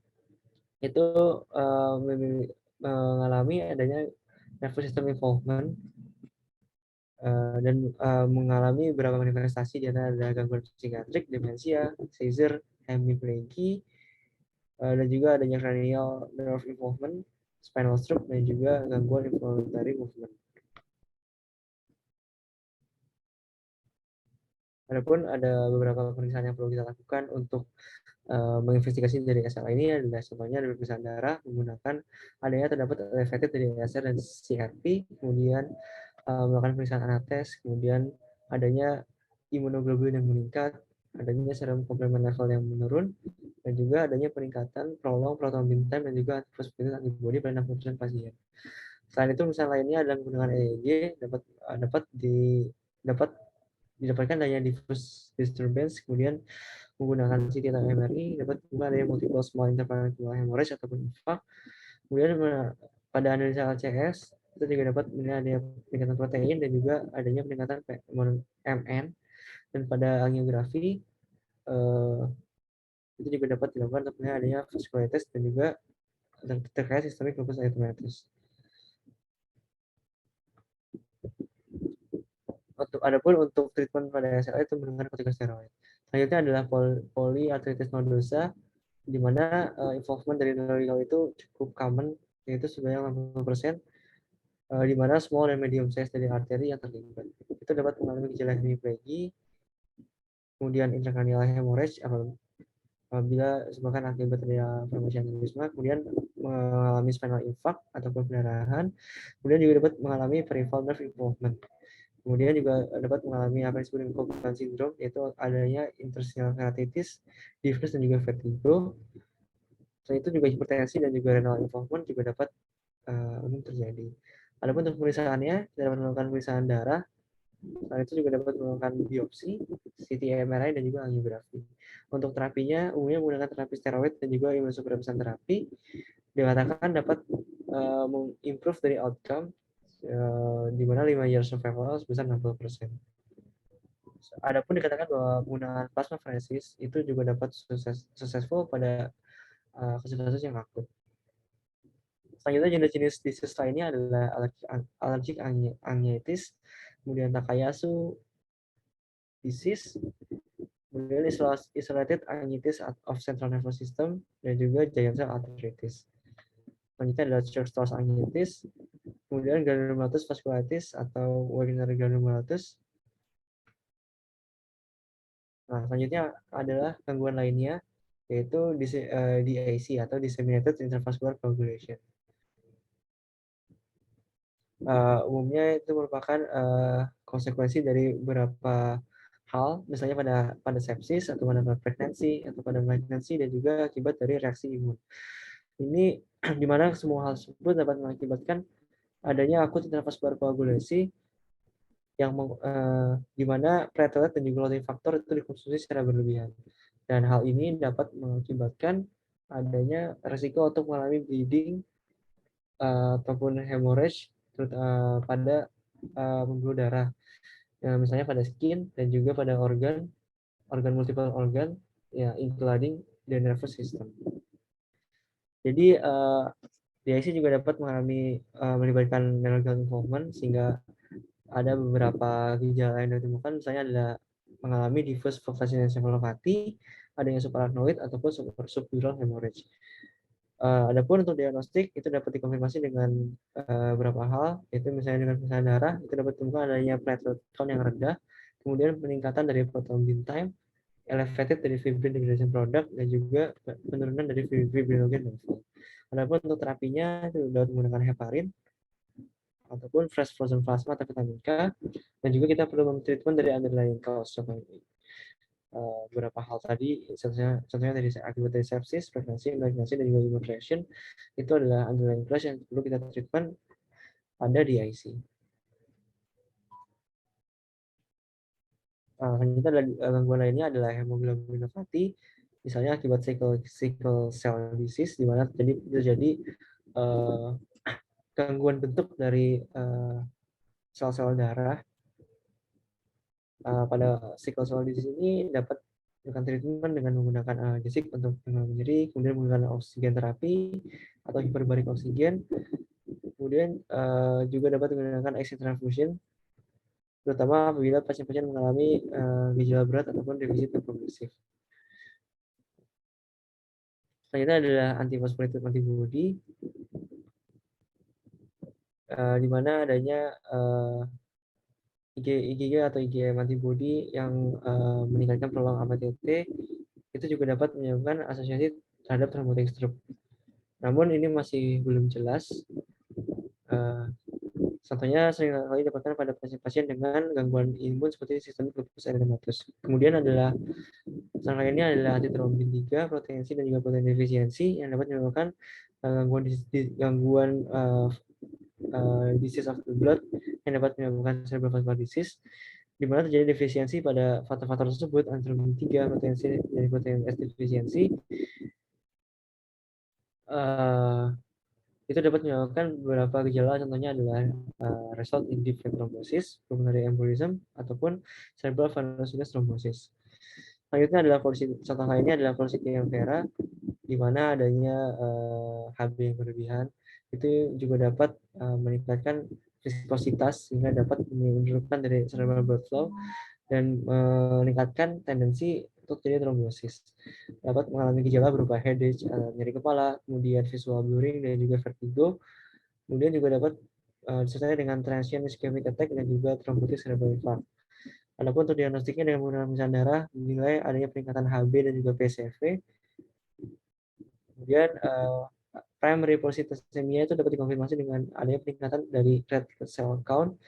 itu mengalami adanya nervous system involvement dan mengalami beberapa manifestasi, di antara ada gangguan psikiatrik, demensia, seizure, hemiplegia, Dan juga adanya cranial nerve involvement, spinal stroke, dan juga gangguan involuntary movement. Adapun ada beberapa pemeriksaan yang perlu kita lakukan untuk menginvestigasi dari SLA ini adalah contohnya dari pemeriksaan darah menggunakan adanya terdapat elevated dari ESR dan CRP, kemudian melakukan pemeriksaan anates, kemudian adanya imunoglobulin yang meningkat, adanya serum komplement level yang menurun, dan juga adanya peningkatan prolong prothrombin time dan juga antibody pada 60% pasien. Selain itu, misalnya lainnya adalah menggunakan EEG dapat didapatkan adanya diffuse disturbance, kemudian menggunakan CT atau MRI dapat juga ada multiple small interventricular hemorrhage ataupun infak. Kemudian pada analisa LCS kita juga dapat melihat adanya peningkatan protein dan juga adanya peningkatan MN, dan pada angiografi itu juga dapat dilakukan untuk melihat adanya vasculitis dan juga terkait sistemik lupus erythematosus. Untuk treatment pada SLA itu menggunakan kortikosteroid. Selanjutnya adalah polyarthritis nodosa, di mana involvement dari nodule itu cukup common, yaitu sebanyak 60%, di mana small dan medium size dari arteri yang terlibat. Itu dapat mengalami gejala hemiplegia, kemudian intracranial hemorrhage apabila disebabkan akibat dari formasi aneurisma, kemudian mengalami spinal infarct ataupun pendarahan, kemudian juga dapat mengalami peripheral nerve involvement. Kemudian juga dapat mengalami apa yang disebut dengan Copeland syndrome, yaitu adanya interstitial keratitis, diffuse dan juga vertigo. Selain itu juga hipertensi dan juga renal involvement juga dapat umum terjadi. Adapun untuk pemeriksaannya, kita dapat melakukan pemeriksaan darah. Selain itu juga dapat melakukan biopsi, CT MRI, dan juga angiografi. Untuk terapinya, umumnya menggunakan terapi steroid dan juga imunosupresan terapi. Dikatakan dapat mengimprove dari outcome di mana 5 year survival sebesar 60%. Adapun dikatakan bahwa penggunaan plasmapheresis itu juga dapat successful pada kasus-kasus yang akut. Selanjutnya jenis-jenis disease lainnya adalah allergic angiitis, kemudian Takayasu disease, kemudian isolated angiitis of central nervous system, dan juga giant cell arteritis. Selanjutnya adalah Church-Strauss angiitis, kemudian granulomatosis vasculitis atau Wegener granulomatosis. Nah, selanjutnya adalah gangguan lainnya, yaitu DIC atau Disseminated Intravascular Coagulation. Umumnya itu merupakan konsekuensi dari beberapa hal, misalnya pada sepsis atau pada pregnancy atau pada malignancy, dan juga akibat dari reaksi imun. Ini di mana semua hal tersebut dapat mengakibatkan adanya akut intravascular coagulasi yang di mana platelet dan juga clotting factor itu dikonsumsi secara berlebihan. Dan hal ini dapat mengakibatkan adanya resiko untuk mengalami bleeding ataupun hemorrhage pada pembuluh darah, misalnya pada skin dan juga pada organ multiple organ, ya, including the nervous system. Jadi DIC juga dapat melibatkan neural involvement, sehingga ada beberapa gejala yang ditemukan, misalnya adalah mengalami diffuse focusing encephalopathy, adanya subarachnoid ataupun subdural hemorrhage. Adapun untuk diagnostik itu dapat dikonfirmasi dengan beberapa hal, yaitu misalnya dengan pemeriksaan darah itu dapat ditemukan adanya platelet count yang rendah, kemudian peningkatan dari prothrombin time, elevated dari fibrin degradation product, dan juga penurunan dari fibrinogen level. Adapun untuk terapinya itu dapat menggunakan heparin ataupun fresh frozen plasma atau vitamin K, dan juga kita perlu treatment dari underlying cause. Beberapa hal tadi, contohnya dari akibat dari sepsis, pregnancy, malignancy, dan juga immunosuppression, itu adalah underlying cause yang perlu kita treatment pada DIC. Selanjutnya gangguan lainnya adalah hemoglobinopathy, misalnya akibat sickle cell disease, di mana terjadi gangguan bentuk dari sel-sel darah. Pada sickle cell disease ini dapat melakukan treatment dengan menggunakan analgesik untuk nyeri, kemudian menggunakan oksigen terapi atau hiperbarik oksigen, kemudian juga dapat menggunakan exit transfusion, terutama apabila pasien-pasien mengalami gejala berat ataupun defisit progresif. Selanjutnya adalah anti-phospholipid antibody, di mana adanya IgG atau IgM antibody yang meningkatkan peluang APTT itu juga dapat menyebabkan asosiasi terhadap thrombotic stroke. Namun ini masih belum jelas. Contohnya sering kali didapatkan pada pasien-pasien dengan gangguan imun seperti sistem lupus erythematosus. Kemudian adalah yang lainnya adalah antitrombin 3, protein C, dan juga protein defisiensi yang dapat menyebabkan gangguan disease of the blood yang dapat menyebabkan cerebral vascular disease, di mana terjadi defisiensi pada faktor-faktor tersebut, antitrombin 3, protein C, dan protein S defisiensi. Itu dapat menyebabkan beberapa gejala, contohnya adalah result in deep vein thrombosis, pulmonary embolism, ataupun cerebral venous thrombosis. Selanjutnya adalah contoh lainnya adalah Forsythia vera, di mana adanya Hb yang berlebihan itu juga dapat meningkatkan viskositas sehingga dapat menurunkan dari cerebral blood flow dan meningkatkan tendensi untuk terjadi trombosis. Dapat mengalami gejala berupa headache, nyeri kepala, kemudian visual blurring dan juga vertigo. Kemudian juga dapat disertai dengan transient ischemic attack dan juga thrombotic cerebral infarct. Adapun untuk diagnostiknya dengan menggunakan pemeriksaan darah dinilai adanya peningkatan Hb dan juga PCV. Kemudian primary polycythemia itu dapat dikonfirmasi dengan adanya peningkatan dari red cell count,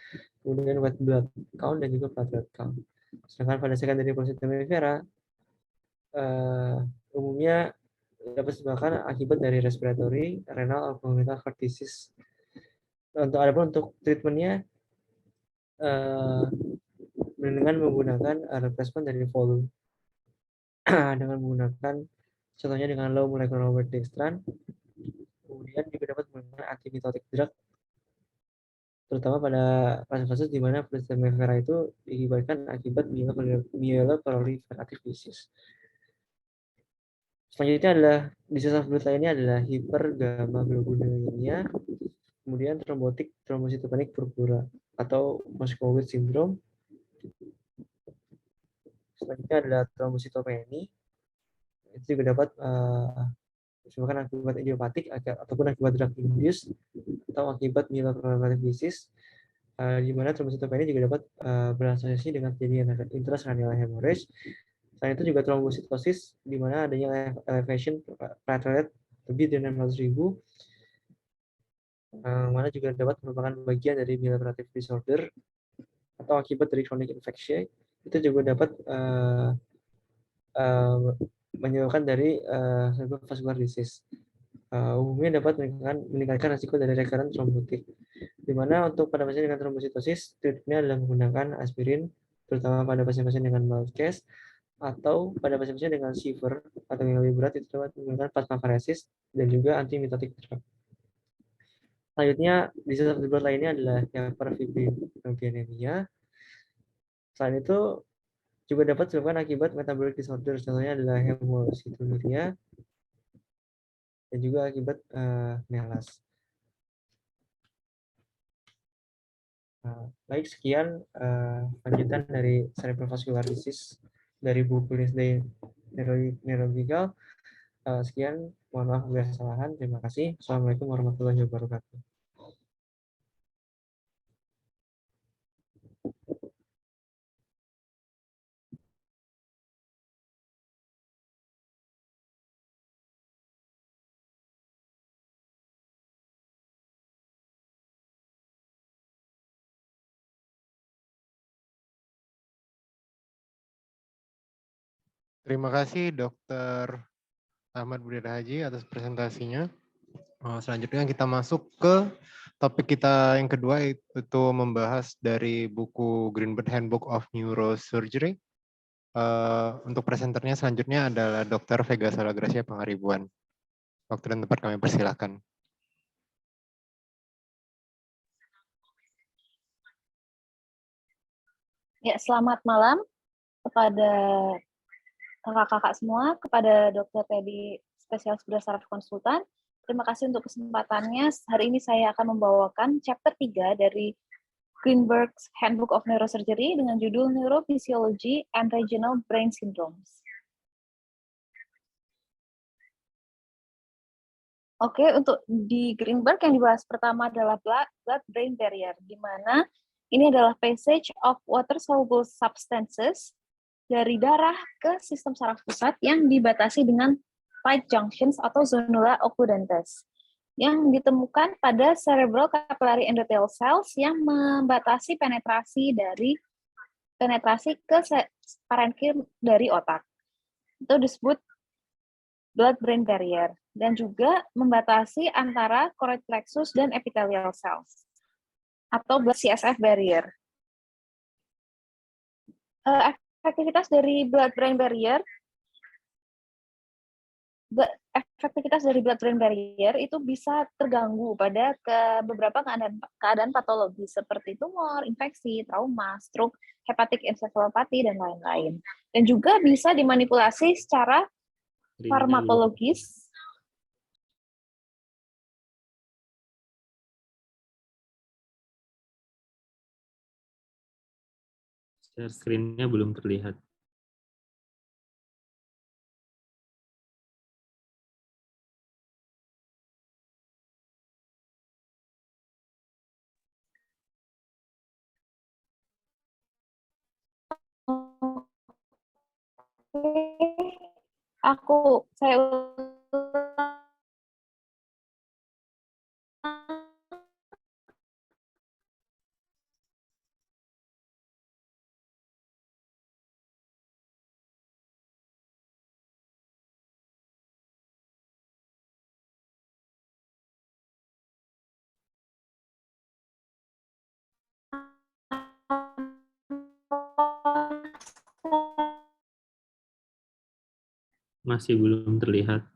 kemudian white blood count dan juga platelet count. Sedangkan pada secondary polycythemia vera umumnya dapat disebabkan akibat dari respiratory, renal, atau congenital heart disease. Untuk treatmentnya dengan menggunakan replacement dari volume dengan menggunakan contohnya dengan low molecular weight dextran, kemudian juga dapat menggunakan antimitotic drug, terutama pada kasus-kasus di mana polycythemia vera itu diakibatkan akibat myeloproliferative disease. Selanjutnya adalah disease of blood lainnya adalah hipergammaglobulinemia, kemudian trombotik trombositopenic purpura atau Moscowitz syndrome. Selanjutnya adalah trombositopeni, itu juga dapat disebabkan akibat idiopatik ataupun akibat drug induced atau akibat myeloproliferative disease, di mana trombositopeni juga dapat berasosiasi dengan terjadinya intracranial hemorrhage. Selain itu juga trombositosis, di mana adanya elevation platelet lebih dari 600.000, mana juga dapat merupakan bagian dari myeloproliferative disorder atau akibat dari chronic infection. Itu juga dapat menyebabkan dari cerebral vascular disease. Umumnya dapat meningkatkan risiko dari recurrent thrombotic, di mana untuk pada pasien dengan trombositosis, treatmentnya adalah menggunakan aspirin, terutama pada pasien-pasien dengan mild case, atau pada pasien-pasien dengan severe atau yang lebih berat itu dapat menggunakan plasmapheresis dan juga antimitotic drug. Selanjutnya, disease of the blood lainnya adalah hyperfibrinogenemia. Selain itu, juga dapat disebabkan akibat metabolic disorder, contohnya adalah hemosideruria dan juga akibat melas. Baik, sekian lanjutan dari cerebral vascular disease dari buku Lindsay Neurological. Sekian, mohon maaf bila kesalahan. Terima kasih. Assalamualaikum warahmatullahi wabarakatuh. Terima kasih Dr. Ahmad Budiara Haji atas presentasinya. Selanjutnya kita masuk ke topik kita yang kedua, yaitu membahas dari buku Greenberg Handbook of Neurosurgery. Untuk presenternya selanjutnya adalah Dr. Vega Salagracia Pangaribuan. Waktu dan tempat kami persilahkan. Ya, selamat malam kepada kakak-kakak semua, kepada Dr. Teddy, spesialis bedah saraf konsultan. Terima kasih untuk kesempatannya. Hari ini saya akan membawakan chapter 3 dari Greenberg's Handbook of Neurosurgery dengan judul Neurophysiology and Regional Brain Syndromes. Oke, untuk di Greenberg yang dibahas pertama adalah blood-brain barrier, di mana ini adalah passage of water-soluble substances dari darah ke sistem saraf pusat yang dibatasi dengan tight junctions atau zonula occludentes yang ditemukan pada cerebral capillary endothelial cells yang membatasi penetrasi ke parenkim dari otak. Itu disebut blood-brain barrier, dan juga membatasi antara choroid plexus dan epithelial cells, atau CSF barrier. Efektivitas dari blood-brain barrier itu bisa terganggu pada beberapa keadaan patologi seperti tumor, infeksi, trauma, stroke, hepatic encephalopathy, dan lain-lain. Dan juga bisa dimanipulasi secara farmakologis. Share screen-nya belum terlihat. Saya Masih belum terlihat.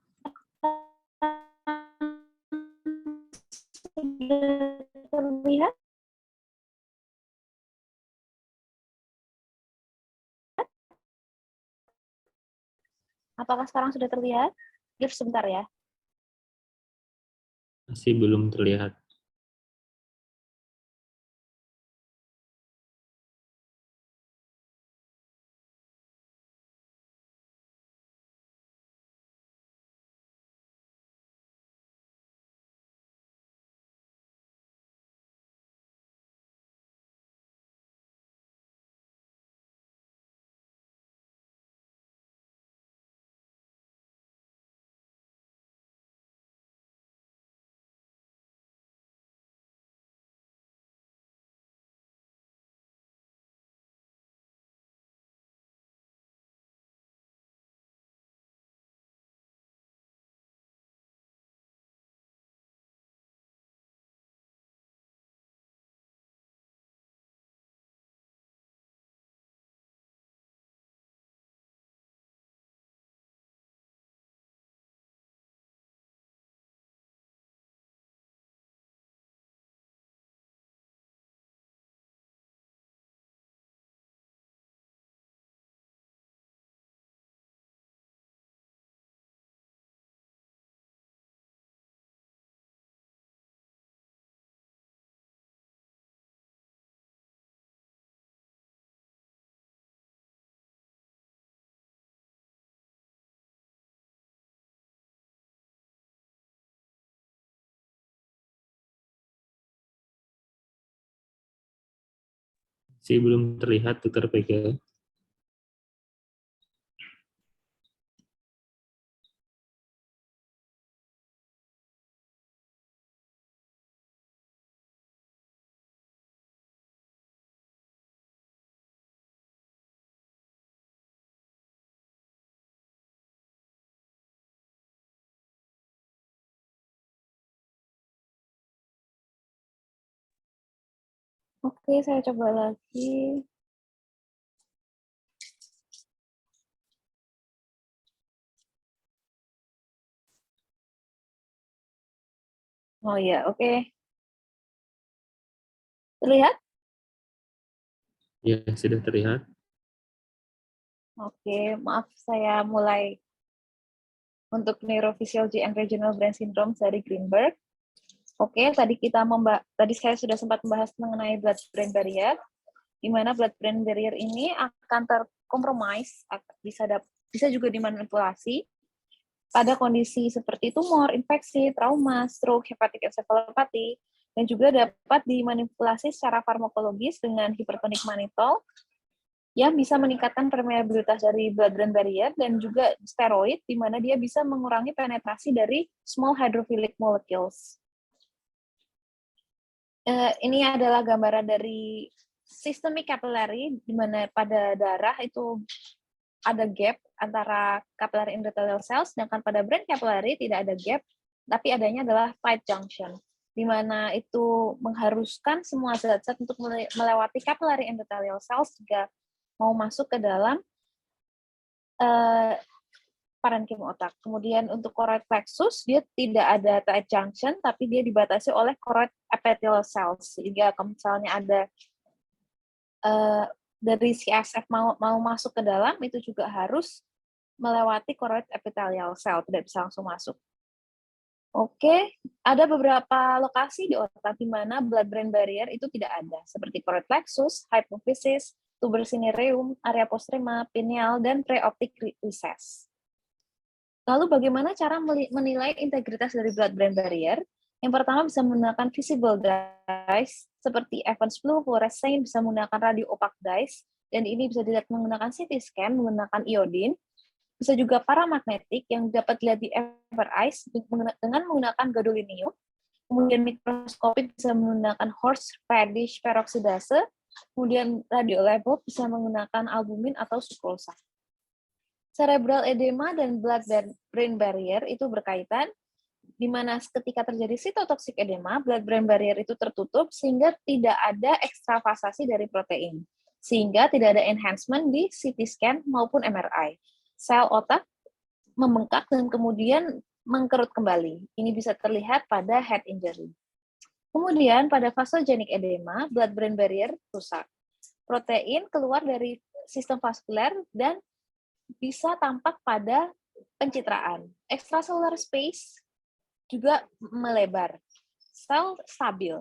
terlihat. Apakah sekarang sudah terlihat? Give sebentar ya. Masih belum terlihat. Masih belum terlihat, Dr. PG. Oke, saya coba lagi. Oh ya, oke. Terlihat? Ya, sudah terlihat. Oke, maaf saya mulai untuk Neurophysiology and Regional Brain Syndrome dari Greenberg. Oke, tadi saya sudah sempat membahas mengenai blood-brain barrier, di mana blood-brain barrier ini akan terkompromis, bisa juga dimanipulasi pada kondisi seperti tumor, infeksi, trauma, stroke, hepatic encephalopathy, dan juga dapat dimanipulasi secara farmakologis dengan hipertonik mannitol yang bisa meningkatkan permeabilitas dari blood-brain barrier dan juga steroid, di mana dia bisa mengurangi penetrasi dari small hydrophilic molecules. Ini adalah gambaran dari systemic capillary, di mana pada darah itu ada gap antara capillary endothelial cells, sedangkan pada brain capillary tidak ada gap, tapi adanya adalah tight junction, di mana itu mengharuskan semua zat-zat untuk melewati capillary endothelial cells jika mau masuk ke dalam parenkim otak. Kemudian untuk choroid plexus, dia tidak ada tight junction, tapi dia dibatasi oleh choroid epithelial cells. Sehingga kalau misalnya ada dari CSF mau masuk ke dalam, itu juga harus melewati choroid epithelial cell, tidak bisa langsung masuk. Oke, ada beberapa lokasi di otak di mana blood-brain barrier itu tidak ada, seperti choroid plexus, hypophysis, tuber cinereum, area postrema, pineal, dan preoptic recess. Lalu bagaimana cara menilai integritas dari blood-brain barrier? Yang pertama bisa menggunakan visible dyes, seperti Evans blue, fluorescein, bisa menggunakan radio opaque dyes, dan ini bisa dilihat menggunakan CT scan, menggunakan iodine. Bisa juga paramagnetik yang dapat dilihat di MRI dengan menggunakan gadolinium. Kemudian mikroskopik bisa menggunakan horseradish peroxidase. Kemudian radio label bisa menggunakan albumin atau sukrosa. Cerebral edema dan blood-brain barrier itu berkaitan, di mana ketika terjadi cytotoxic edema, blood-brain barrier itu tertutup sehingga tidak ada ekstravasasi dari protein, sehingga tidak ada enhancement di CT scan maupun MRI. Sel otak membengkak dan kemudian mengkerut kembali. Ini bisa terlihat pada head injury. Kemudian pada vasogenic edema, blood-brain barrier rusak. Protein keluar dari sistem vaskuler dan bisa tampak pada pencitraan. Extracellular space juga melebar. Sel stabil.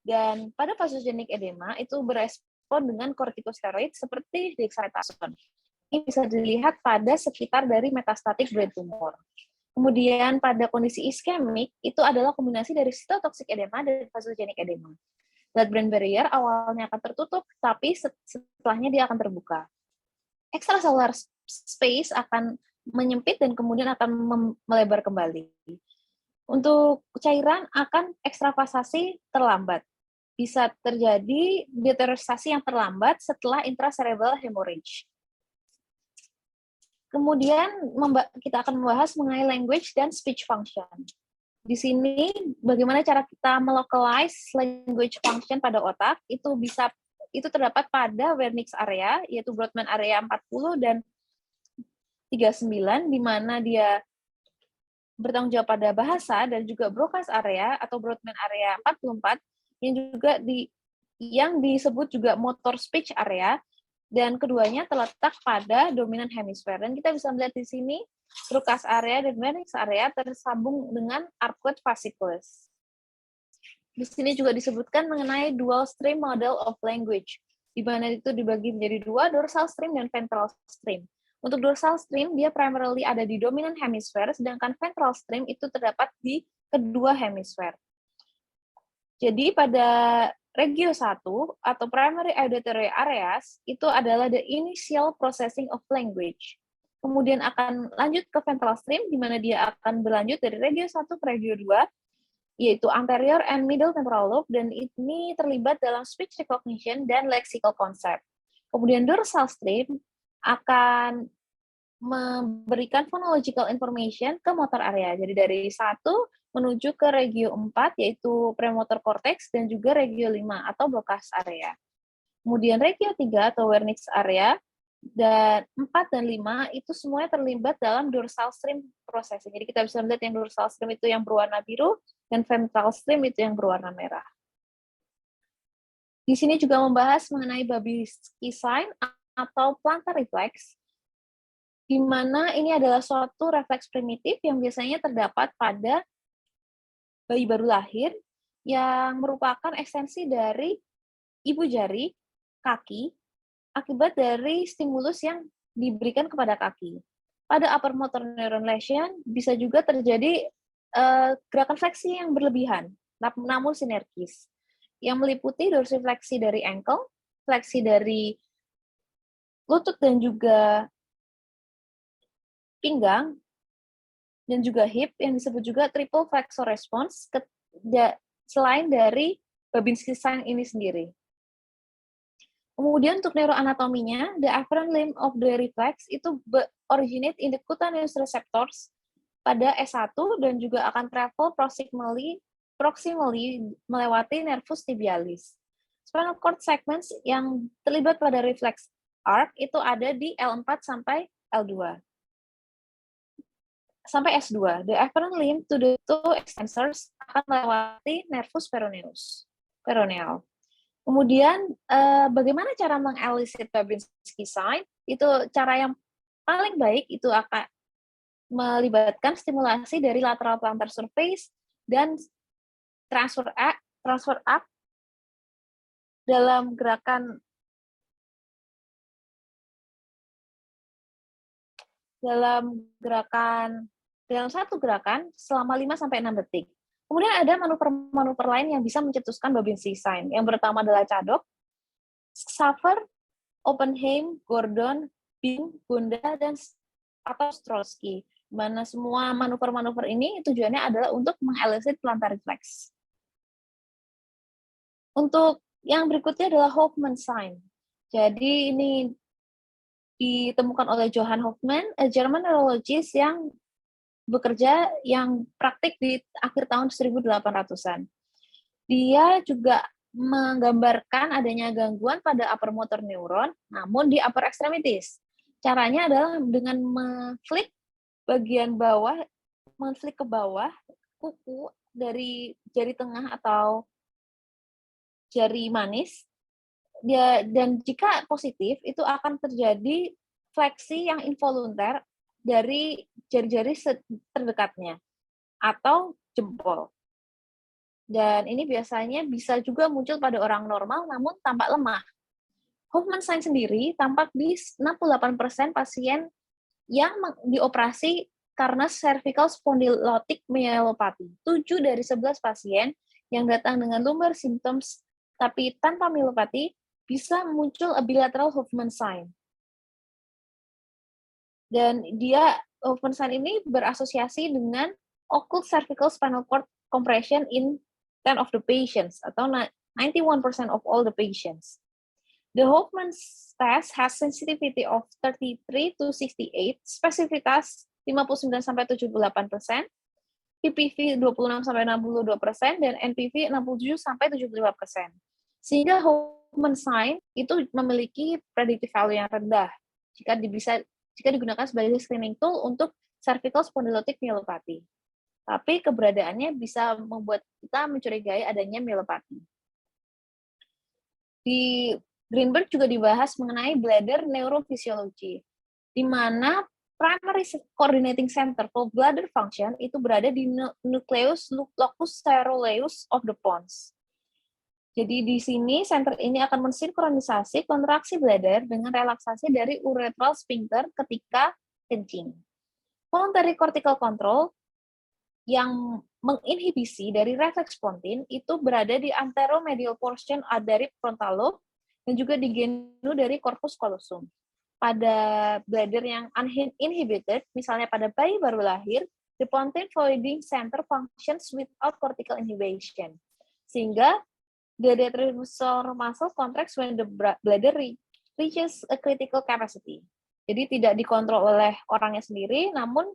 Dan pada vasogenic edema itu berespon dengan kortikosteroid seperti dexamethasone. Ini bisa dilihat pada sekitar dari metastatic brain tumor. Kemudian pada kondisi iskemik, itu adalah kombinasi dari cytotoxic edema dan vasogenic edema. Blood-brain barrier awalnya akan tertutup, tapi setelahnya dia akan terbuka. Extracellular space akan menyempit dan kemudian akan melebar kembali. Untuk cairan akan ekstravasasi terlambat. Bisa terjadi deteriorasi yang terlambat setelah intracerebral hemorrhage. Kemudian kita akan membahas mengenai language dan speech function. Di sini bagaimana cara kita melocalize language function pada otak, itu terdapat pada Wernicke's area, yaitu Brodmann area 40 dan 39, di mana dia bertanggung jawab pada bahasa, dan juga Broca's area atau Brodmann area 44 yang disebut juga motor speech area, dan keduanya terletak pada dominan hemisfer. Dan kita bisa melihat di sini Broca's area dan Wernicke's area tersambung dengan arcuate fasciculus. Di sini juga disebutkan mengenai dual stream model of language, di mana itu dibagi menjadi dua, dorsal stream dan ventral stream. Untuk dorsal stream, dia primarily ada di dominant hemisphere, sedangkan ventral stream itu terdapat di kedua hemisfer. Jadi pada regio 1 atau primary auditory areas itu adalah the initial processing of language. Kemudian akan lanjut ke ventral stream, di mana dia akan berlanjut dari regio 1 ke regio 2, yaitu anterior and middle temporal lobe, dan ini terlibat dalam speech recognition dan lexical concept. Kemudian dorsal stream akan memberikan phonological information ke motor area. Jadi dari 1 menuju ke regio 4, yaitu premotor cortex, dan juga regio 5 atau Broca's area. Kemudian regio 3 atau Wernicke's area, dan 4 dan 5 itu semuanya terlibat dalam dorsal stream processing. Jadi kita bisa melihat yang dorsal stream itu yang berwarna biru, dan ventral stream itu yang berwarna merah. Di sini juga membahas mengenai Babinski sign atau plantar reflex, di mana ini adalah suatu refleks primitif yang biasanya terdapat pada bayi baru lahir, yang merupakan ekstensi dari ibu jari, kaki, akibat dari stimulus yang diberikan kepada kaki. pada upper motor neuron lesion bisa juga terjadi gerakan fleksi yang berlebihan, namun sinergis, yang meliputi dorsifleksi dari ankle, fleksi dari lutut dan juga pinggang, dan juga hip, yang disebut juga triple flexor response, selain dari Babinski sign ini sendiri. Kemudian untuk neuroanatominya, the afferent limb of the reflex itu originate in the cutaneous receptors pada S1 dan juga akan travel proximally melewati nervus tibialis. Spinal cord segments yang terlibat pada reflex arc itu ada di L4 sampai L2. Sampai S2, the afferent limb to the two extensors akan melewati nervus peroneal. Kemudian, bagaimana cara mengelicit Babinski sign? Itu cara yang paling baik itu akan melibatkan stimulasi dari lateral plantar surface dan transfer up dalam satu gerakan selama 5-6 detik. Kemudian ada manuver-manuver lain yang bisa mencetuskan Babinski sign. Yang pertama adalah Cadok, Schafer, Oppenheim, Gordon, Bing, Gonda, dan atau Strosky. Mana semua manuver-manuver ini tujuannya adalah untuk mengelicit plantar reflex. Untuk yang berikutnya adalah Hoffman sign. Jadi ini ditemukan oleh Johann Hoffmann, a German neurologist yang bekerja yang praktik di akhir tahun 1800-an. Dia juga menggambarkan adanya gangguan pada upper motor neuron, namun di upper extremities. Caranya adalah dengan mengflick bagian bawah, mengflick ke bawah kuku dari jari tengah atau jari manis. Dan jika positif, itu akan terjadi fleksi yang involunter dari jari-jari terdekatnya atau jempol. Dan ini biasanya bisa juga muncul pada orang normal namun tampak lemah. Hoffman sign sendiri tampak di 68% pasien yang dioperasi karena cervical spondylotic myelopathy. 7 dari 11 pasien yang datang dengan lumbar symptoms tapi tanpa myelopathy bisa muncul a bilateral Hoffman sign. Dan Hoffman sign ini berasosiasi dengan occult cervical spinal cord compression in 10 of the patients, atau 91% of all the patients. The Hoffman test has sensitivity of 33 to 68, spesifitas 59-78%, PPV 26-62%, dan NPV 67-75%. Sehingga Hoffman sign itu memiliki predictive value yang rendah jika digunakan sebagai screening tool untuk cervical spondylotic myelopathy. Tapi keberadaannya bisa membuat kita mencurigai adanya myelopathy. Di Greenberg juga dibahas mengenai bladder neurophysiology, di mana primary coordinating center for bladder function itu berada di nucleus locus coeruleus of the pons. Jadi di sini center ini akan mensinkronisasi kontraksi bladder dengan relaksasi dari urethral sphincter ketika kencing. Voluntary cortical control yang menginhibisi dari refleks spontan itu berada di anteromedial portion dari frontal lobe dan juga di genu dari corpus callosum. Pada bladder yang uninhibited, misalnya pada bayi baru lahir, the pontine voiding center functions without cortical inhibition. Sehingga the detrusor muscle contracts when the bladder reaches a critical capacity. Jadi tidak dikontrol oleh orangnya sendiri, namun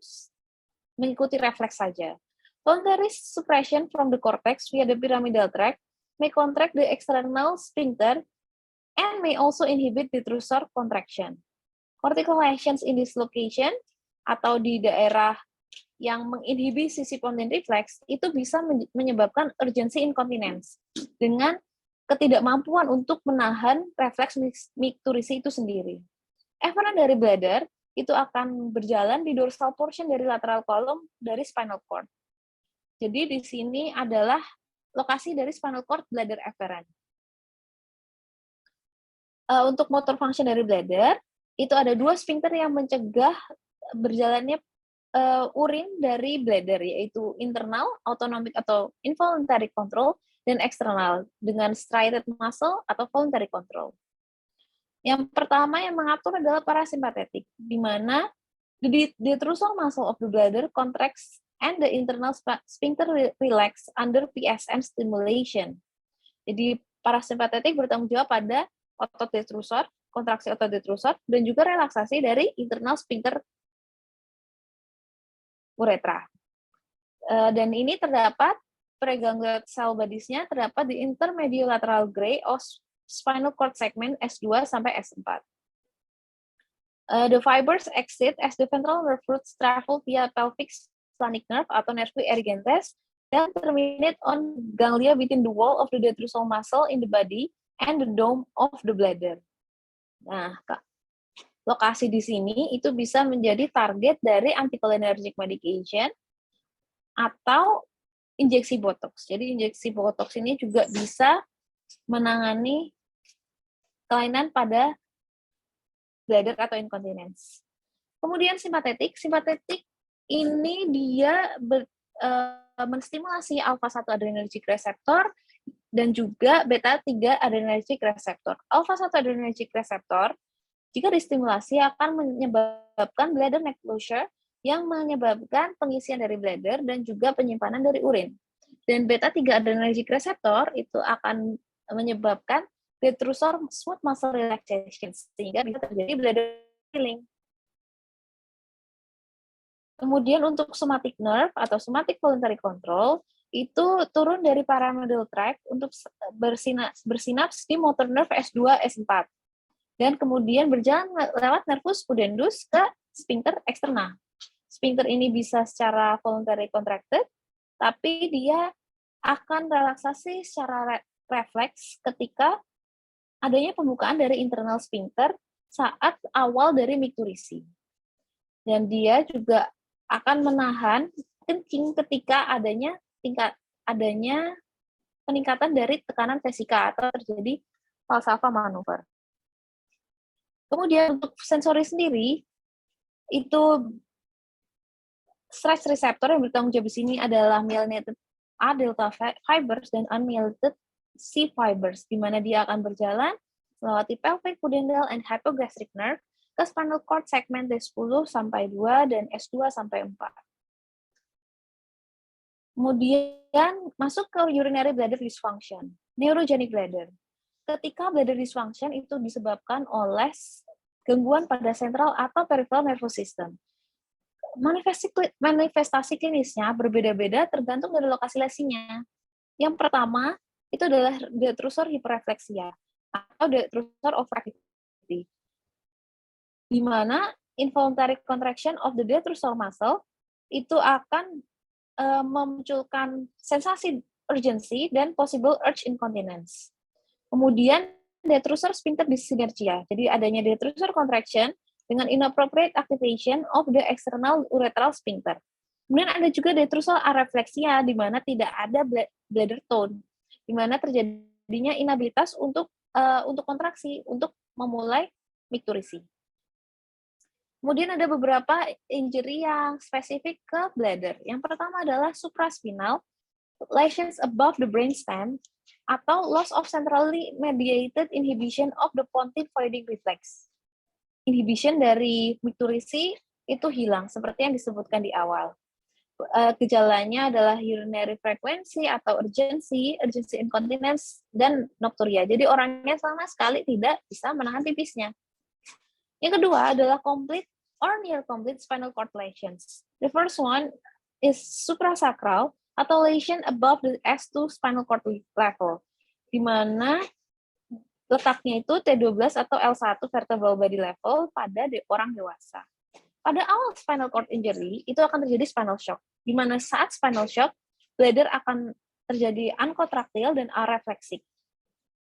mengikuti refleks saja. Voluntary suppression from the cortex via the pyramidal tract may contract the external sphincter and may also inhibit detrusor contraction. Cortical lesions in this location atau di daerah yang menginhibisi si pontine reflex itu bisa menyebabkan urgency incontinence dengan ketidakmampuan untuk menahan refleks micturition itu sendiri. Efferent dari bladder itu akan berjalan di dorsal portion dari lateral column dari spinal cord. Jadi di sini adalah lokasi dari spinal cord bladder efferent. Untuk motor function dari bladder, itu ada 2 sphincter yang mencegah berjalannya urin dari bladder, yaitu internal, autonomic atau involuntary control, dan eksternal dengan striated muscle atau voluntary control. Yang pertama yang mengatur adalah parasimpatetik, di mana the detrusor muscle of the bladder contracts and the internal sphincter relax under PSM stimulation. Jadi parasimpatetik bertanggung jawab pada otot detrusor, kontraksi otot detrusor, dan juga relaksasi dari internal sphincter uretra. Dan ini terdapat preganglionic cell bodies-nya terdapat di intermediolateral gray of spinal cord segment S2 sampai S4. The fibers exit as the ventral nerve roots travel via pelvic splenic nerve atau nervi erigentes dan terminate on ganglia within the wall of the detrusor muscle in the body and the dome of the bladder. Nah, lokasi di sini itu bisa menjadi target dari anticholinergic medication atau injeksi botox. Jadi injeksi botox ini juga bisa menangani kelainan pada bladder atau incontinence. Kemudian simpatetik ini dia menstimulasi alpha-1 adrenergic receptor dan juga beta-3 adrenergic receptor. Alpha-1 adrenergic receptor jika distimulasi akan menyebabkan bladder neck closure yang menyebabkan pengisian dari bladder dan juga penyimpanan dari urin. Dan beta-3 adrenergic receptor itu akan menyebabkan detrusor smooth muscle relaxation sehingga bisa terjadi bladder filling. Kemudian untuk somatic nerve atau somatic voluntary control itu turun dari pyramidal tract untuk bersinaps di motor nerve S2, S4. Dan kemudian berjalan lewat nervus pudendus ke sphincter eksterna. Sphincter ini bisa secara voluntary contracted, tapi dia akan relaksasi secara refleks ketika adanya pembukaan dari internal sphincter saat awal dari mikturisi. Dan dia juga akan menahan kencing ketika adanya peningkatan dari tekanan vesika atau terjadi Valsalva manuver. Kemudian untuk sensori sendiri, itu stretch receptor yang bertanggung jawab di sini adalah myelinated A delta fibers dan unmyelinated C fibers, di mana dia akan berjalan melewati pelvic pudendal and hypogastric nerve ke spinal cord segment D10 sampai 2 dan S2 sampai 4. Kemudian masuk ke urinary bladder dysfunction, neurogenic bladder. Ketika bladder dysfunction itu disebabkan oleh gangguan pada central atau peripheral nervous system. Manifestasi klinisnya berbeda-beda tergantung dari lokasi lesinya. Yang pertama, itu adalah detrusor hiperrefleksia atau detrusor overactivity, di mana involuntary contraction of the detrusor muscle itu akan memunculkan sensasi urgency dan possible urge incontinence. Kemudian detrusor sphincter dysynergia, jadi adanya detrusor contraction dengan inappropriate activation of the external uretral sphincter. Kemudian ada juga detrusor arefleksia, di mana tidak ada bladder tone, di mana terjadinya inabilitas untuk kontraksi, untuk memulai mikturisi. Kemudian ada beberapa injury yang spesifik ke bladder. Yang pertama adalah supraspinal, lesions above the brainstem, atau loss of centrally mediated inhibition of the pontine voiding reflex. Inhibition dari mikturisi itu hilang, seperti yang disebutkan di awal. Gejalanya adalah urinary frequency atau urgency incontinence, dan nocturia. Jadi orangnya sama sekali tidak bisa menahan pipisnya. Yang kedua adalah complete or near complete spinal cord lesions. The first one is suprasacral atau lesion above the S2 spinal cord level, di mana letaknya itu T12 atau L1 vertebral body level pada orang dewasa. Pada awal spinal cord injury, itu akan terjadi spinal shock, di mana saat spinal shock, bladder akan terjadi uncontraktil dan arefleksik,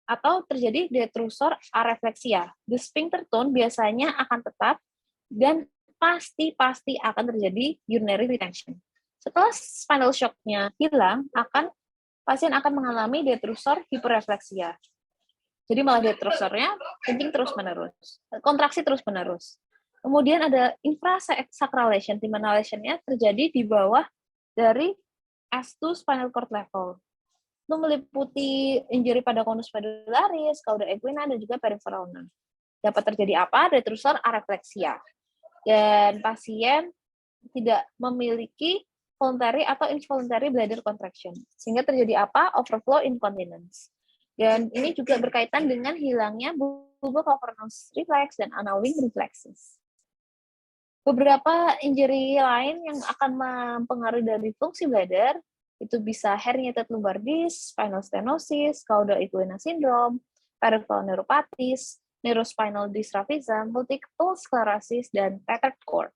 atau terjadi detrusor arefleksia. The sphincter tone biasanya akan tetap dan pasti akan terjadi urinary retention. Setelah spinal shock-nya hilang, pasien akan mengalami detrusor hiperrefleksia. Jadi malah detrusornya kencing terus-menerus, kontraksi terus-menerus. Kemudian ada infrasacral lesion, di mana lesionnya terjadi di bawah dari S2 spinal cord level. Itu meliputi injury pada conus medullaris, cauda equina, dan juga peripheral nerve. Dapat terjadi apa? Detrusor arefleksia. Dan pasien tidak memiliki voluntary atau involuntary bladder contraction. Sehingga terjadi apa? Overflow incontinence. Dan ini juga berkaitan dengan hilangnya bulbar cavernous reflex dan anal wing reflexes. Beberapa injury lain yang akan mempengaruhi dari fungsi bladder itu bisa herniated lumbar disc, spinal stenosis, cauda equina syndrome, peripheral neuropathies, neurospinal dystrophism, multiple sclerosis, dan tethered cord.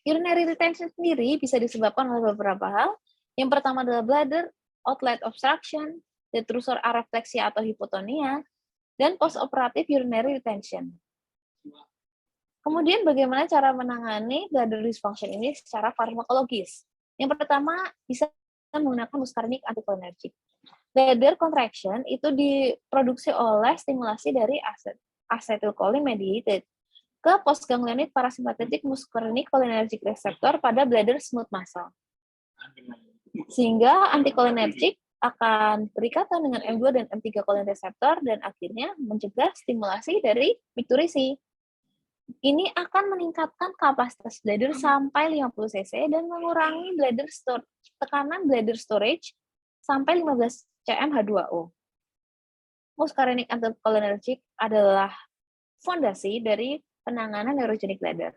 Urinary retention sendiri bisa disebabkan oleh beberapa hal. Yang pertama adalah bladder outlet obstruction, detrusor arefleksia atau hipotonia, dan postoperative urinary retention. Kemudian bagaimana cara menangani bladder dysfunction ini secara farmakologis? Yang pertama bisa menggunakan muscarinic anticholinergic. Bladder contraction itu diproduksi oleh stimulasi dari acetylcholine mediated ke postganglionid parasimpatetic muscarinic cholinergic receptor pada bladder smooth muscle. Sehingga anticholinergic akan berikatan dengan M2 dan M3 choline receptor dan akhirnya mencegah stimulasi dari micturition. Ini akan meningkatkan kapasitas bladder sampai 50 cc dan mengurangi tekanan bladder storage sampai 15 cm H2O. Muscarinic anticholinergic adalah fondasi dari penanganan neurogenic bladder.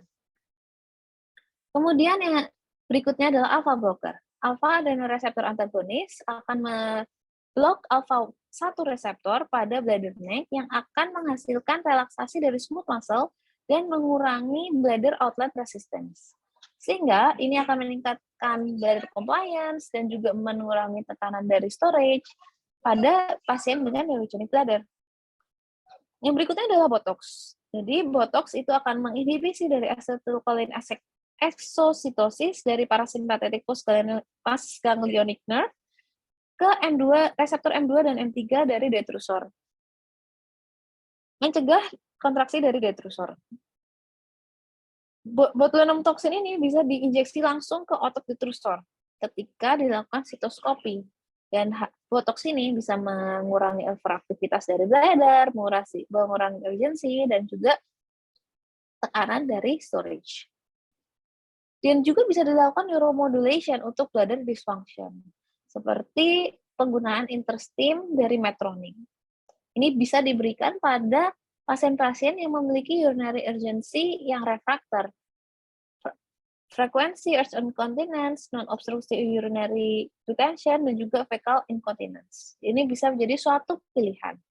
Kemudian yang berikutnya adalah alpha blocker. Alpha adrenoreseptor antagonis akan memblok alpha 1 reseptor pada bladder neck yang akan menghasilkan relaksasi dari smooth muscle dan mengurangi bladder outlet resistance. Sehingga ini akan meningkatkan bladder compliance dan juga mengurangi tekanan dari storage pada pasien dengan neurogenic bladder. Yang berikutnya adalah Botox. Jadi Botox itu akan menginhibisi dari acetylcholine exositosis dari parasimpatetic postganglionic nerve ke M2, reseptor M2 dan M3 dari detrusor. Mencegah kontraksi dari detrusor. Botulinum toxin ini bisa diinjeksi langsung ke otot detrusor ketika dilakukan sitoskopi. Dan Botox ini bisa mengurangi overaktivitas dari bladder, mengurangi urgensi, dan juga tekanan dari storage. Dan juga bisa dilakukan neuromodulation untuk bladder dysfunction, seperti penggunaan interstim dari Medtronic. Ini bisa diberikan pada pasien-pasien yang memiliki urinary urgency yang refraktor, frekuensi urge incontinence, non-obstructive urinary retention, dan juga fecal incontinence. Ini bisa menjadi suatu pilihan.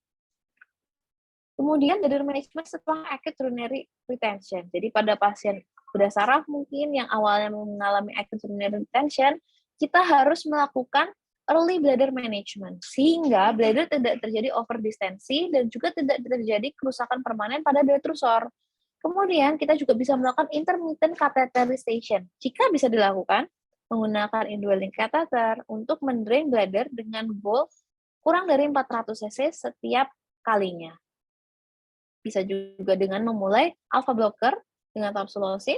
Kemudian bladder management setelah acute urinary retention. Jadi pada pasien bedah saraf mungkin yang awalnya mengalami acute urinary retention, kita harus melakukan early bladder management sehingga bladder tidak terjadi overdistensi dan juga tidak terjadi kerusakan permanen pada detrusor. Kemudian kita juga bisa melakukan intermittent catheterization. Jika bisa dilakukan, menggunakan indwelling catheter untuk mendrain bladder dengan bowl kurang dari 400 cc setiap kalinya. Bisa juga dengan memulai alpha blocker dengan tamsulosin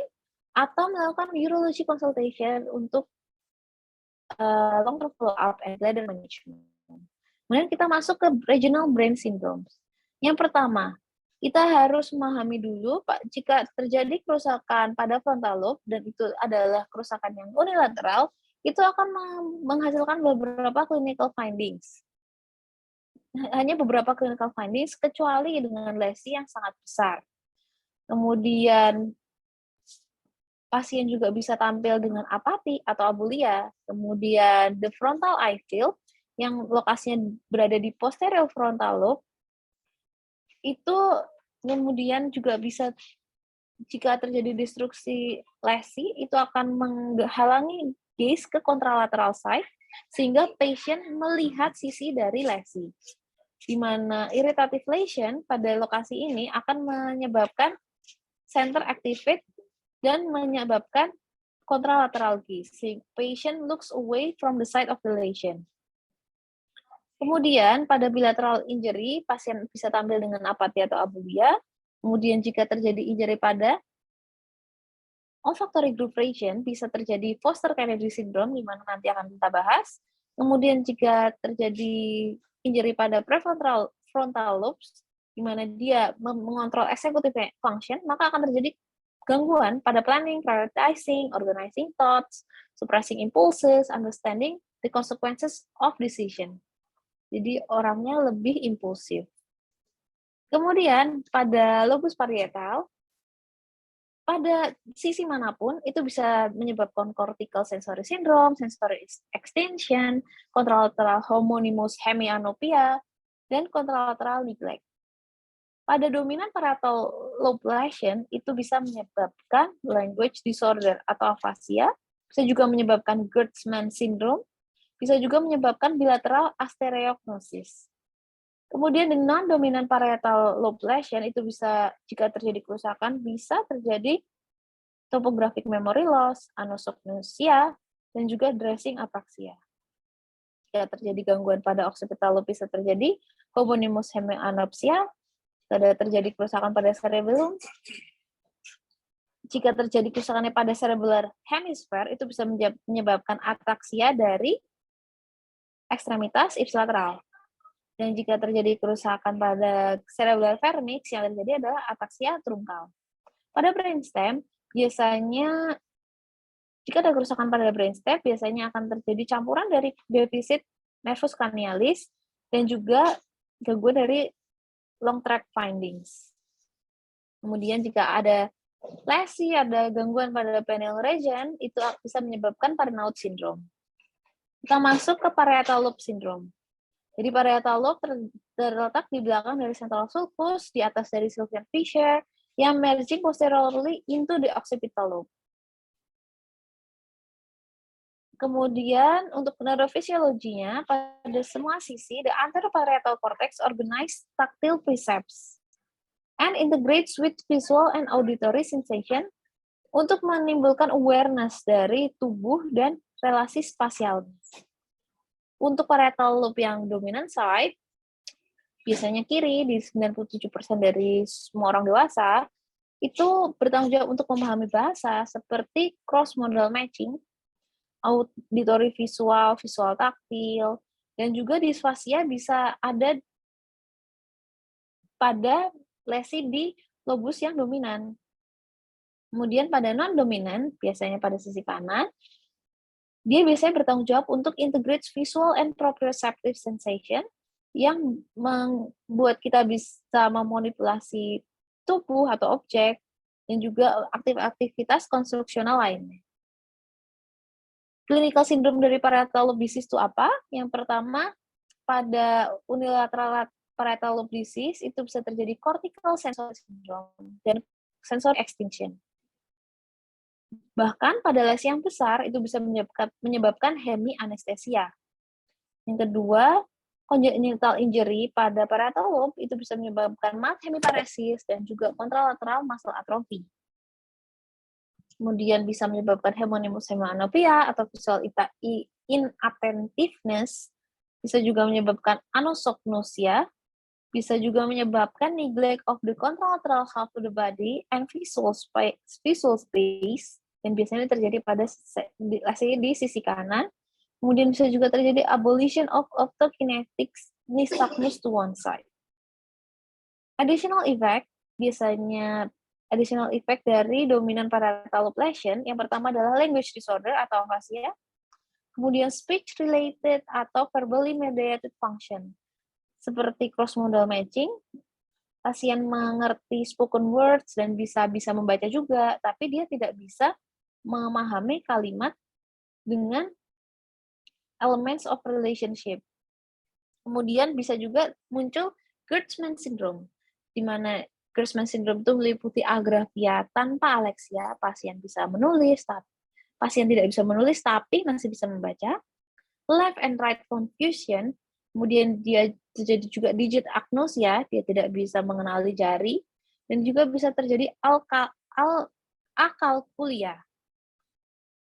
atau melakukan urology consultation untuk long-term follow-up and bladder management. Kemudian kita masuk ke regional brain syndromes. Yang pertama, kita harus memahami dulu, Pak, jika terjadi kerusakan pada frontal lobe, dan itu adalah kerusakan yang unilateral, itu akan menghasilkan beberapa clinical findings. Hanya beberapa clinical findings, kecuali dengan lesi yang sangat besar. Kemudian, pasien juga bisa tampil dengan apati atau abulia. Kemudian, the frontal eye field, yang lokasinya berada di posterior frontal lobe, itu kemudian juga bisa, jika terjadi destruksi lesi, itu akan menghalangi gaze ke contralateral side, sehingga patient melihat sisi dari lesi. Di mana irritative lesion pada lokasi ini akan menyebabkan center activate dan menyebabkan contralateral gaze. Patient looks away from the site of the lesion. Kemudian pada bilateral injury, pasien bisa tampil dengan apati atau abulia, Kemudian jika terjadi injury pada olfactory groove region, bisa terjadi Foster Kennedy syndrome, di mana nanti akan kita bahas. Kemudian jika terjadi injury pada prefrontal lobes, di mana dia mengontrol executive function, maka akan terjadi gangguan pada planning, prioritizing, organizing thoughts, suppressing impulses, understanding the consequences of decision. Jadi orangnya lebih impulsif. Kemudian pada lobus parietal, pada sisi manapun itu bisa menyebabkan cortical sensory syndrome, sensory extension, contralateral homonymous hemianopia, dan contralateral neglect. Pada dominan parietal lobe lesion itu bisa menyebabkan language disorder atau aphasia, bisa juga menyebabkan Gertzmann syndrome, bisa juga menyebabkan bilateral astereognosis. Kemudian di non-dominan parietal lobe lesion itu bisa, jika terjadi kerusakan, bisa terjadi topographic memory loss, anosognosia, dan juga dressing apraxia. Jika terjadi gangguan pada occipital lobe bisa terjadi homonymous hemianopsia, ada terjadi kerusakan pada cerebellum. Jika terjadi kerusakannya pada cerebellar hemisphere, itu bisa menyebabkan atraksia dari ekstremitas ipsilateral. Dan jika terjadi kerusakan pada cerebellar vernix, yang terjadi adalah atraksia trunkal. Pada brainstem, biasanya jika ada kerusakan pada brainstem, biasanya akan terjadi campuran dari defisit nervus cranialis dan juga gangguan dari long track findings. Kemudian jika ada lesi, ada gangguan pada pineal region, itu bisa menyebabkan Parinaud syndrome. Kita masuk ke parietal lobe syndrome. Jadi parietal lobe terletak di belakang dari central sulcus, di atas dari Sylvian fissure, yang merging posteriorly into the occipital lobe. Kemudian untuk neurofisiologinya, pada semua sisi, the anteroparietal cortex organize tactile percepts and integrates with visual and auditory sensation untuk menimbulkan awareness dari tubuh dan relasi spasial. Untuk parietal lobe yang dominant side, biasanya kiri, di 97% dari semua orang dewasa, itu bertanggung jawab untuk memahami bahasa seperti cross-modal matching, auditory visual, visual taktil, dan juga disfasia bisa ada pada lesi di lobus yang dominan. Kemudian pada non-dominan, biasanya pada sisi kanan, dia biasanya bertanggung jawab untuk integrate visual and proprioceptive sensation yang membuat kita bisa memanipulasi tubuh atau objek dan juga aktivitas konstruksional lainnya. Clinical syndrome dari parietal lobe disease itu apa? Yang pertama, pada unilateral parietal lobe disease itu bisa terjadi cortical sensory syndrome dan sensory extinction. Bahkan pada lesi yang besar itu bisa menyebabkan hemianestesia. Yang kedua, congenital injury pada parietal lobe itu bisa menyebabkan mild hemiparesis dan juga contralateral muscle atrophy. Kemudian bisa menyebabkan homonymous hemianopia atau visual inattentiveness, bisa juga menyebabkan anosognosia, bisa juga menyebabkan neglect of the contralateral half of the body and visual space, dan biasanya terjadi pada lesi di sisi kanan. Kemudian bisa juga terjadi abolition of optokinetics nystagmus to one side. Additional effect dari dominan parietal lobe lesion, yang pertama adalah language disorder atau aphasia, kemudian speech related atau verbally mediated function, seperti cross-modal matching, pasien mengerti spoken words dan bisa membaca juga, tapi dia tidak bisa memahami kalimat dengan elements of relationship. Kemudian bisa juga muncul Gertzmann syndrome, di mana Gertzmann syndrome itu meliputi agraphia tanpa aleksia, pasien bisa menulis, pasien tidak bisa menulis tapi masih bisa membaca, left and right confusion, kemudian dia terjadi juga digit agnosia, dia tidak bisa mengenali jari, dan juga bisa terjadi akalkulia.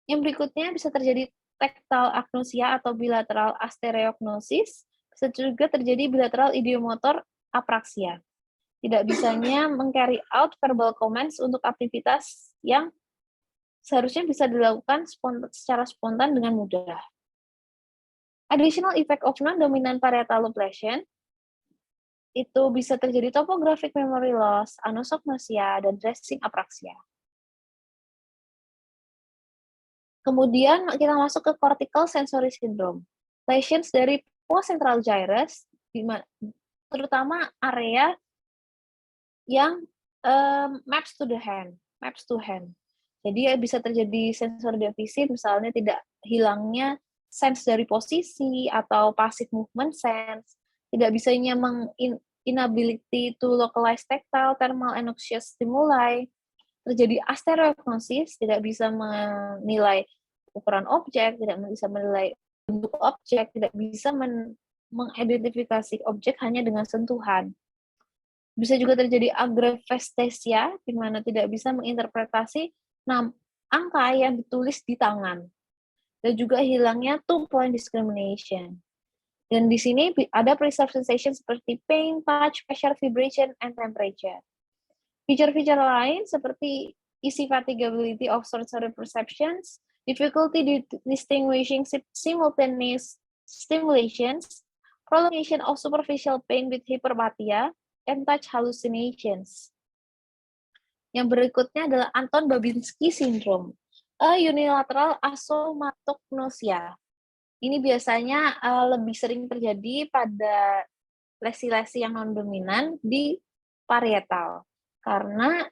Yang berikutnya bisa terjadi tactile agnosia atau bilateral astereognosis, bisa juga terjadi bilateral ideomotor apraksia. tidak bisanya meng-carry out verbal commands untuk aktivitas yang seharusnya bisa dilakukan secara spontan dengan mudah. Additional effect of non-dominant parietal lobe lesion itu bisa terjadi topographic memory loss, anosognosia, dan dressing apraxia. Kemudian kita masuk ke cortical sensory syndrome. Lesions dari postcentral gyrus, terutama area yang maps to hand. Jadi bisa terjadi sensor defisit, misalnya tidak hilangnya sense dari posisi atau passive movement sense, tidak bisanya inability to localize tactile, thermal, and noxious stimuli, terjadi astereognosis, tidak bisa menilai ukuran objek, tidak bisa menilai bentuk objek, tidak bisa mengidentifikasi objek hanya dengan sentuhan. Bisa juga terjadi agrafestesia, di mana tidak bisa menginterpretasi angka yang ditulis di tangan. Dan juga hilangnya two-point discrimination. Dan di sini ada preserved sensation seperti pain, touch, pressure, vibration, and temperature. Feature-feature lain seperti easy fatigability of sensory perceptions, difficulty distinguishing simultaneous stimulations, prolongation of superficial pain with hyperpathia, and touch hallucinations. Yang berikutnya adalah Anton Babinski syndrome, a unilateral asomatognosia. Ini biasanya lebih sering terjadi pada lesi-lesi yang non-dominan di parietal, karena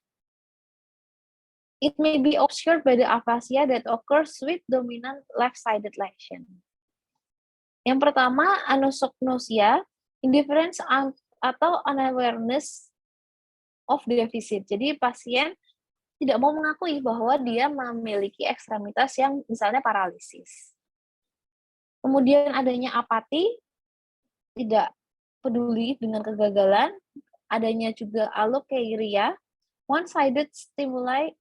it may be obscured by the aphasia that occurs with dominant left-sided lesion. Yang pertama, anosognosia, indifference atau unawareness of deficit. Jadi pasien tidak mau mengakui bahwa dia memiliki ekstremitas yang misalnya paralisis. Kemudian adanya apati, tidak peduli dengan kegagalan, adanya juga alokeiria, one-sided stimuli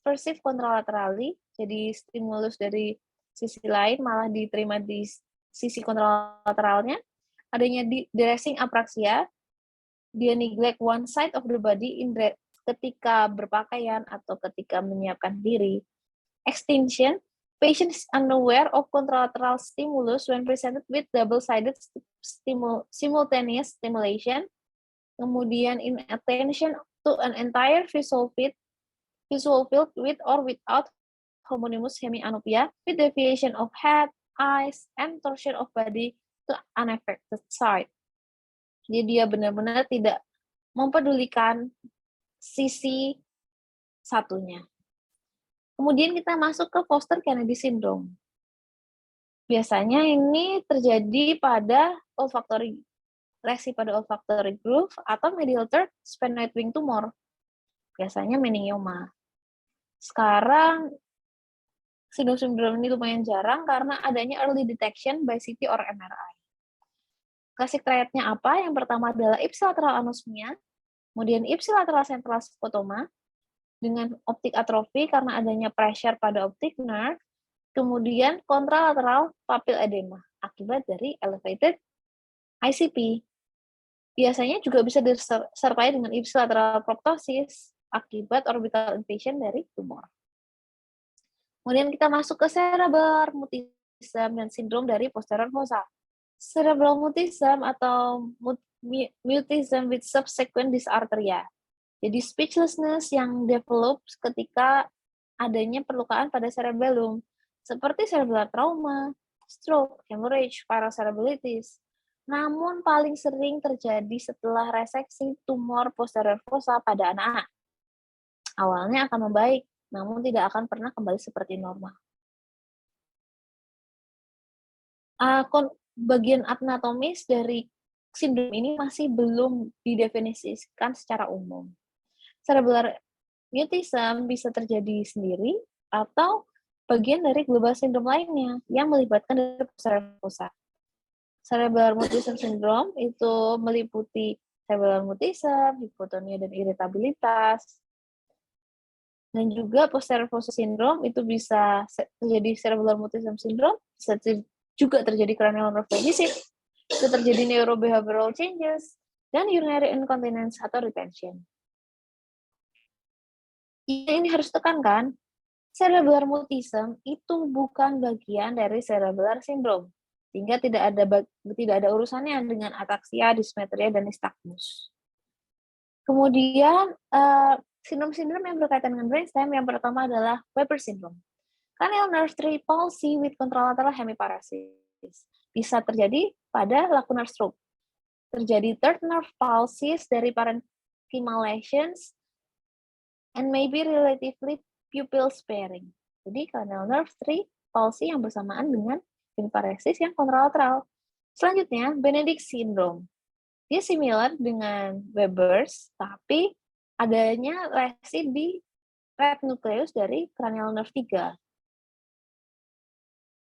perceived contralaterally, jadi stimulus dari sisi lain malah diterima di sisi kontralateralnya, adanya dressing apraxia, dia neglect one side of the body ketika berpakaian atau ketika menyiapkan diri. Extinction, patient is unaware of contralateral stimulus when presented with double-sided simultaneous stimulation. Kemudian inattention to an entire visual field with or without homonymous hemianopia, with deviation of head, eyes, and torsion of body to unaffected side. Jadi dia benar-benar tidak mempedulikan sisi satunya. Kemudian kita masuk ke Foster Kennedy syndrome. Biasanya ini terjadi pada lesi pada olfactory groove atau medial third sphenoid wing tumor. Biasanya meningioma. Sekarang sindrom ini lumayan jarang karena adanya early detection by CT or MRI. Classic triad-nya apa? Yang pertama adalah ipsilateral anosmia, kemudian ipsilateral central scotoma dengan optic atrofi karena adanya pressure pada optic nerve, kemudian contralateral papil edema akibat dari elevated ICP. Biasanya juga bisa disertai dengan ipsilateral proptosis akibat orbital invasion dari tumor. Kemudian kita masuk ke cerebellar mutism dan sindrom dari posterior fossa. Cerebral mutism atau mutism with subsequent dysarthria. Jadi speechlessness yang develop ketika adanya perlukaan pada cerebellum, seperti cerebellar trauma, stroke, hemorrhage, paracerebralitis. Namun paling sering terjadi setelah reseksi tumor posterior fossa pada anak-anak. Awalnya akan membaik, namun tidak akan pernah kembali seperti normal. Bagian anatomis dari sindrom ini masih belum didefinisikan secara umum. Cerebellar mutism bisa terjadi sendiri atau bagian dari global syndrome lainnya yang melibatkan dari posterior fossa. Cerebellar mutism syndrome itu meliputi cerebellar mutism, hipotonia dan iritabilitas. Dan juga posterior fossa syndrome itu bisa terjadi cerebellar mutism syndrome, bisa juga terjadi cranial nerve deficit, bisa terjadi neurobehavioral changes, dan urinary incontinence atau retention. Ini harus tekankan, cerebellar mutism itu bukan bagian dari cerebellar syndrome, sehingga tidak ada urusannya dengan ataksia, dysmetria, dan nystagmus. Kemudian sindrom-sindrom yang berkaitan dengan brainstem yang pertama adalah Weber syndrome. Cranial nerve 3 palsy with contralateral hemiparesis. Bisa terjadi pada lacunar stroke. Terjadi third nerve palsies dari parenchymal lesions and maybe relatively pupil sparing. Jadi cranial nerve 3 palsy yang bersamaan dengan hemiparesis yang kontralateral. Selanjutnya, Benedict syndrome. Dia similar dengan Weber's, tapi adanya lesi di red nucleus dari cranial nerve 3.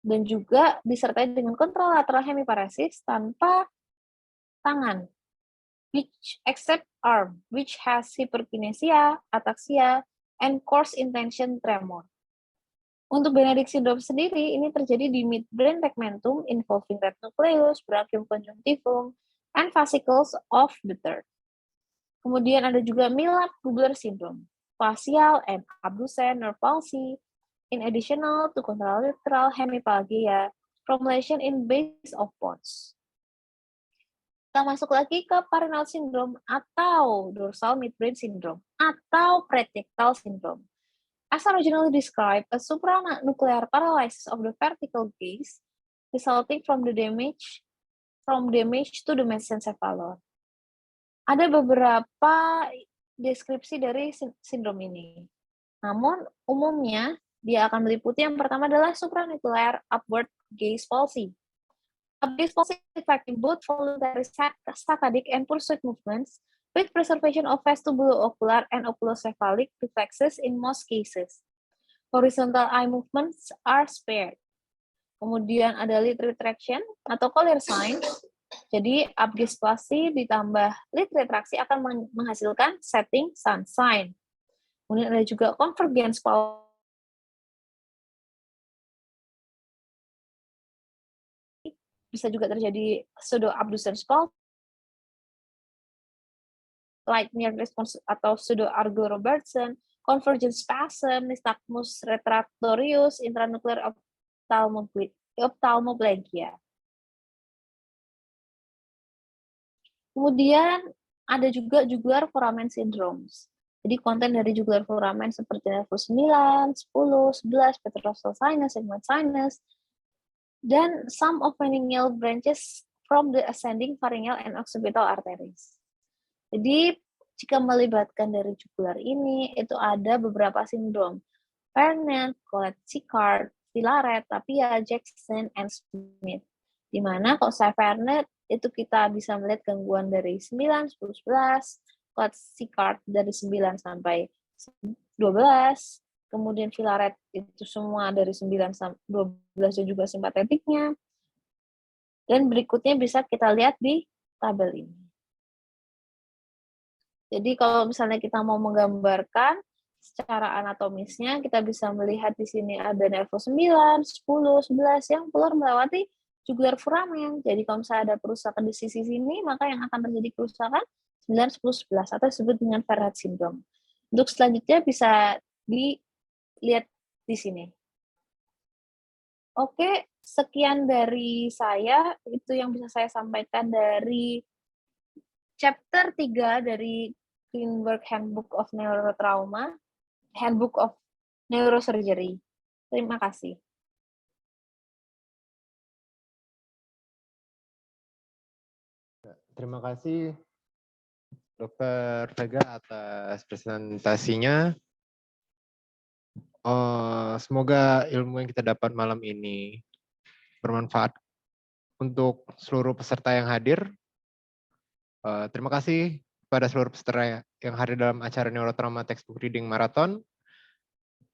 Dan juga disertai dengan contralateral hemiparesis tanpa tangan, which except arm, which has hyperkinesia, ataxia, and coarse intention tremor. Untuk Benedict syndrome sendiri, ini terjadi di midbrain tegmentum involving red nucleus, brachium conjunctivum, and fascicles of the third. Kemudian ada juga Millard-Gubler syndrome, facial and abducens nerve palsy, in additional to contralateral hemiplegia from lesion in base of bones. Kita masuk lagi ke Parenal syndrome atau dorsal midbrain syndrome atau pretectal syndrome. As originally described, a supranuclear paralysis of the vertical gaze resulting from damage to the mesencephalon. Ada beberapa deskripsi dari sindrom ini. Namun umumnya dia akan meliputi yang pertama adalah supranuclear upward gaze palsy. Upward gaze palsy affecting both voluntary saccadic and pursuit movements with preservation of vestibulo-ocular and oculocephalic reflexes in most cases. Horizontal eye movements are spared. Kemudian ada lid retraction atau Collier signs. Jadi upward gaze palsy ditambah lid retraksi akan menghasilkan setting sun sign. Kemudian ada juga convergence palsy. Bisa juga terjadi pseudo-abducens palsy, light near response atau pseudo-Argo-Robertson, convergent spasm, nystagmus retractorius, intranuclear ophthalmoplegia. Kemudian ada juga jugular foramen syndromes. Jadi konten dari jugular foramen seperti nervus 9, 10, 11, petrosal sinus, sigmoid sinus, dan some of pharyngeal branches from the ascending pharyngeal and occipital arteries. Jadi, jika melibatkan dari jugular ini, itu ada beberapa sindrom. Fernet, Collet-Sicard, Filaret, Tapia, Jackson, and Smith. Di mana kalau saya Fernet, itu kita bisa melihat gangguan dari 9, 10, 11, Collet-Sicard dari 9 sampai 12, kemudian Filaret itu semua dari 9 sampai 12 dan juga simpatetiknya. Dan berikutnya bisa kita lihat di tabel ini. Jadi kalau misalnya kita mau menggambarkan secara anatomisnya, kita bisa melihat di sini ada nervus 9, 10, 11 yang keluar melewati jugular foramen. Jadi kalau misalnya ada kerusakan di sisi sini, maka yang akan terjadi kerusakan 9, 10, 11 atau disebut dengan Ferret syndrome. Untuk selanjutnya bisa dilihat di sini. Oke, sekian dari saya. Itu yang bisa saya sampaikan dari chapter 3 dari Greenberg Handbook of Neurotrauma, Handbook of Neurosurgery. Terima kasih. Terima kasih Dr. Vega atas presentasinya. Semoga ilmu yang kita dapat malam ini bermanfaat untuk seluruh peserta yang hadir. Terima kasih kepada seluruh peserta yang hadir dalam acara Neurotrauma Textbook Reading Marathon.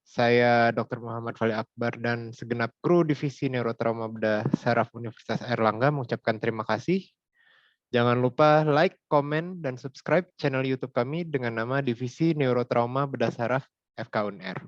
Saya Dr. Muhammad Fali Akbar dan segenap kru Divisi Neurotrauma Bedah Saraf Universitas Airlangga mengucapkan terima kasih. Jangan lupa like, komen, dan subscribe channel YouTube kami dengan nama Divisi Neurotrauma Bedah Saraf FK UNR.